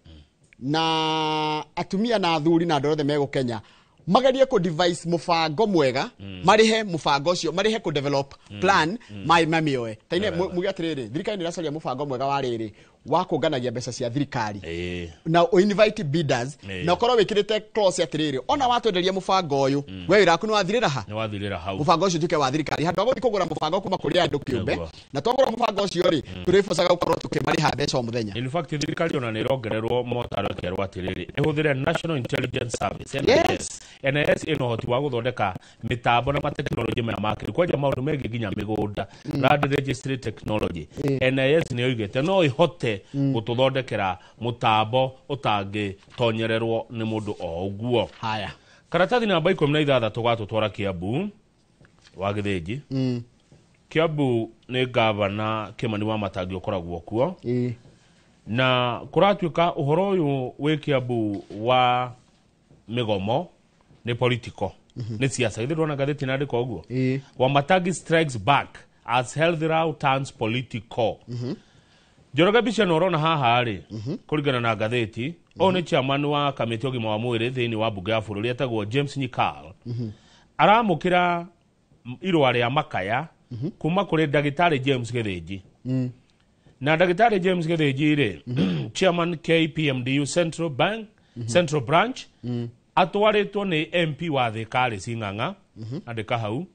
na atumia na athuri na ndorothe mego Kenya magarie ko device mubango mwega marihe mubango cio marihe ko develop plan my mamioe taine mugiatiriri thirikari ni racaria mubango mwega wa riri wa kunganagia mbeca cia thirikari na invite bidders na ukorwo wikirite clause atiriri ona watwenderia mubango uyu we wiraku ni wathirira ha ni wathirira hau mubango ucio tuke wa thirikari handu guthi kugura mubango kuma kuri andu kiumbe na twagura mubango ucio ri turifosaga gukorwo tukimariha mbeca o muthenya in fact thirikari ona ni rongererwo motaro kerwo atiriri ihuthire National Intelligence Service NIS ino hoti wa guthondeka mitambo na mateknology maya makiri kwaja maundu megi nginya migunda land registry technology NIS ni oigete no ihote gututhondekera mutambo utangi tonyererwo ni mundu o uguo haya karatathi namba 16 tugatutwara Kiambu wa Githinji Kiambu ni gavana Kimani wa Matangi ukoragwo kuo na kuratuika uhoro uyu wi Kiambu wa migomo ni political ni siasa ithe ndona gatheti na ndiko uguo wa Matangi strikes back as health row turns political Njoroge bica norona haha ri kurigana na gatheti o ni chairman wa kamiti ogima wa mwiri thiini wa bunge ya bururi etagwo James Nyikal aramukira irwa ria makaya kuma kuri ndagitari James Githinji na ndagitari James Githinji ri chairman KPMDU Central Branch atwaritwo ni MP wa Thikari Sing'ang'a andika hau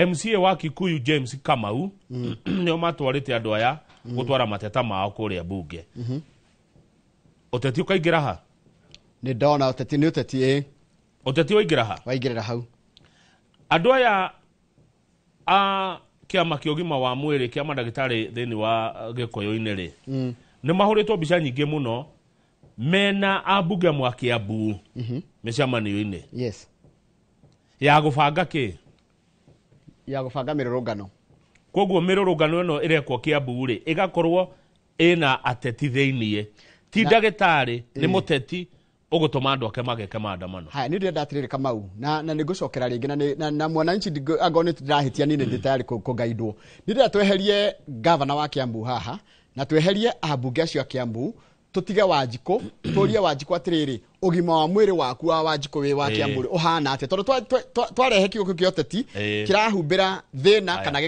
MCA wa Kikuyu James Kamau nio matwarite andu aya gutwara mateta mao kuria bunge uteti ukaingira ha ni ndona uteti ni uteti uteti waingira ha waingirira hau andu aya a kiama kiogima wa mwiri kiama ndagitari thini wa Gikuyu-ini ri ni mahuritwo bica nyingi muno mena abunge mwa Kiambu micamanio-ini yes ya gubanga ki ya gubanga mirurungano koguo mirurungano ino irekwo Kiambu ri igakorwo ina ateti thiinie ti ndagitari ni muteti ugutuma andu ake mageke maandamano haya ni ndenda atiriri Kamau na nigucokera ringi na mwananchi agone ndirahitia nini ndi tayari kugaidwo ni ndenda tweherie governor wa Kiambu haha na tweherie abunge acio a Kiambu tutige Wanjiko turie Wanjiko atiriri ugima wa mwiri waku wa Wanjiko wi wa Kiambu uhana ate tondu twarehe kiugo kioteti kirahumbira thina kana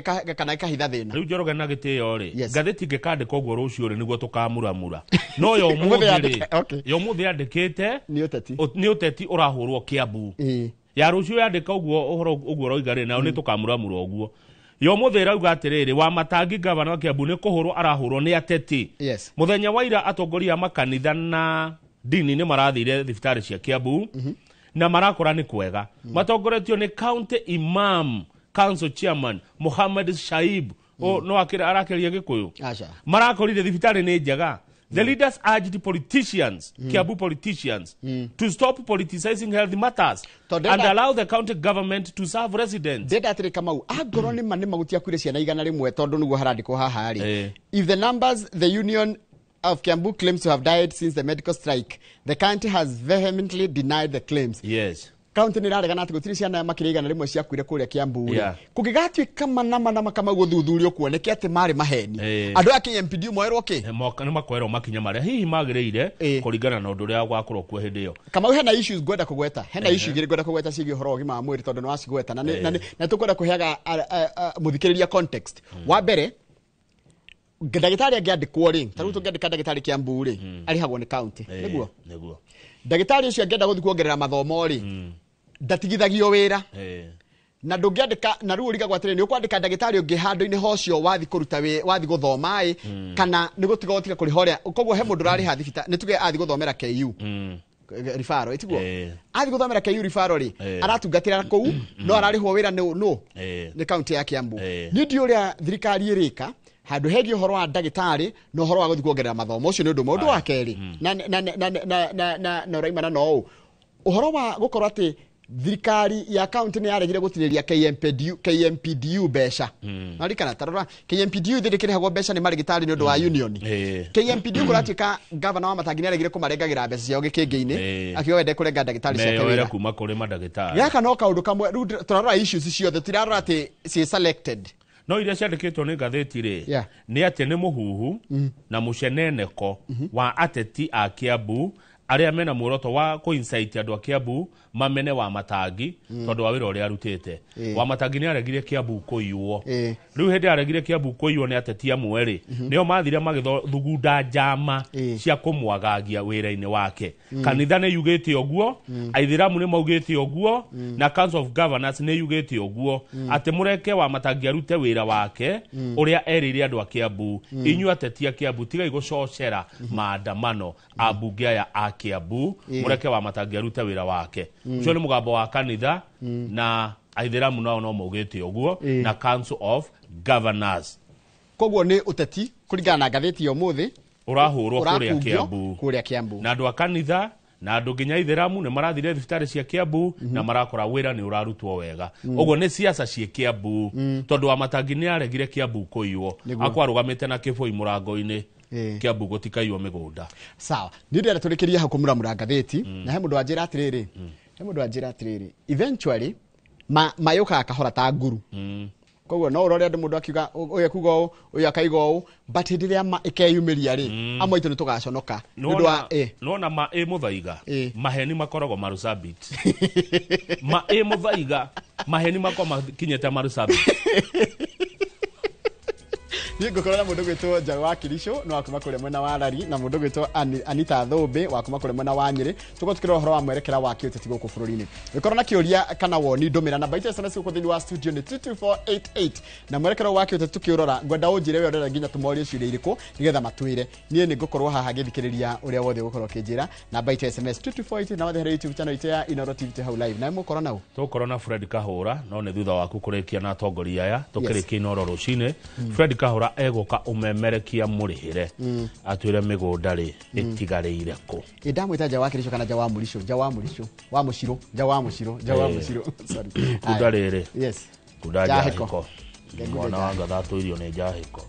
gikahitha thina riu Njoroge na gitio ri gatheti ngikandika uguo rucio ri niguo tukamuramura no yo muthi andikite ni uteti urahurwo Kiambu ya rucio yandika uguo uhoro uguo roiga ri na ni tukamuramura uguo yo muthira uga atiriri wa Matangi gavana wa Kiambu ni kuhurwo arahurwo ni ateti muthenya wa ira atongoria makanitha na dini ni marathire thibitari cia Kiambu na marakora ni kwega matongoretio ni county imam council chairman Mohammed Shaib no akira arakeria Gikuyu marakorire thibitari ni njega The leaders urged politicians, Kiambu politicians, to stop politicizing health matters and allow the county government to serve residents. Deda atire Kamau agoro ni manema gutia kwire ciana igana rimwe tondu nugo harandiko haha ari. If the numbers the union of Kiambu claims to have died since the medical strike, the county has vehemently denied the claims. Yes. County ni rarega nati gutiri ciana makire igana rimwe cia kwire kuria Kiambu. Kugigatuika manama kama guthuthurio kuoneke ati mari maheni. Andu a KMPD moerwo ki? Ni makoerwo makinya maria hihi magirire kuringana na undu uria gwakorwo kuo hindi yo. Kama hena issues gwenda kugweta. Hena issue igiri gwenda kugweta ciigi horo ogima wa mwiri tondu ni wacigweta na tukwenda kuheaga muthikiriria context. Wa mbere ndagitari angiandikwo ri taru tungiandika ndagitari Kiambu ri arihagwo ni county niguo ndagitari ucio angienda guthi kuongerera mathomo ri ndatigithagio wira na ndungiandika na ruo riga gwatire ni ukwandika ndagitari ungi handu-ini hocio wathi kuruta wathi guthoma kana ni gutiga gutiga kurihoria koguo he mundu rari hathibita ni tuge athi guthomera KU rifaro itiguo athi guthomera KU rifaro ri aratungatira kou no ararihwo wira ni county ya Kiambu ni ndi uria thirikari irika handu hegi horo wa ndagitari no horo wa guthi kuongerera mathomo ucio ni undu mundu wa keri na raimana no uhoro wa gukorwo ati thirikari ya county ni yaregire gutiriria KMPDU besha narikana tarora KMPDU thirikiri hago besha ni marigitari ni undu wa union KMPDU kuratika governor wa Matangini yaregire kumarengagira besha ciao gikingi akio wende kurenga ndagitari cia kawira kuma kuri mandagitari yaka no kaundu kamwe turarora issues ciothe tirarora ati ci selected no iria ciandikitwo ni ngatheti ri ni ati ni muhuhu na muceneneko wa ateti a Kiambu aria mena muoroto wa kuinsight andu a Kiambu mamene wa Matangi tondu wa wira uria arutite wa Matangi ni aregire Kiambu kuiywo riu hindi aregire Kiambu kuiywo ni ateti amwe ri nio mathire magithugunda njama cia kumwagagia wira-ini wake kanitha ni yugite oguo aithiramu ni maugite oguo na Council of Governors ni yugite oguo ati mureke wa Matangi arute wira wake uria erire andu a Kiambu inyu ateti a Kiambu tiga igococera maandamano abunge aya a Kiambu mureke wa Matangi arute wira wake ucio ni mugambo wa kanitha na aithiramu no maugite oguo na Council of Governors koguo ni uteti kuringana na ngatheti yo muthi urahurwo kuria Kiambu na andu a kanitha na andu nginya aithiramu ni marathire thibitari cia Kiambu na marakora wira ni urarutwo wega uguo ni siasa cie Kiambu tondu wa Matangi ni aregire Kiambu kuiywo akwarugamite na kiboi murango-ini Kiambu gutikaiywo migunda sawa ni ndira turikiria hakumura murangatheti na he mundu wanjira atiriri eventually mayuka akahora ta nguru koguo no urore andu mundu akiuga uyu kugo uyu akaigo but ndiria ikeyumiria ri amaitu ni tugaconoka ndu wa no na muthaiga maheni makoragwo marusabit muthaiga maheni makoma kinyete marusabit ni ngukora mundu gwitwo Njaũ wa Kirisho no akuma kure mwena wa Rari na mundu gwitwo Anita Thũmbĩ wakuma kure mwena wa Nyeri tugotukira uhoro wa mwerekera wa kiuteti guku bururi-ini gikoro na kiuria kana woni ndumira namba itu SMS guku thini wa studio ni 22488 na mwerekera wa kiuteti tukiurora ngwenda unjire we ndera nginya tumorie ciuria iriku nigetha matwire nie ni ngukorwo haha ngithikiriria uria wothe gukorwo kinjira namba itu SMS 22488 na wathe YouTube channel itu ya Inooro TV How Live na mukoro nau tukoro na Fred Kahura no ni thutha waku kurikia na atongoria aya tukirikia Inooro rucine Fred Kahura egoka umemerekia murihire atwire migunda ri itigarire ko ndamwita Njaũ wa Kirisho kana Njaũ wa Muciro sorry kudarere yes kudajahiko mwana wanga thatu irio ni jahiko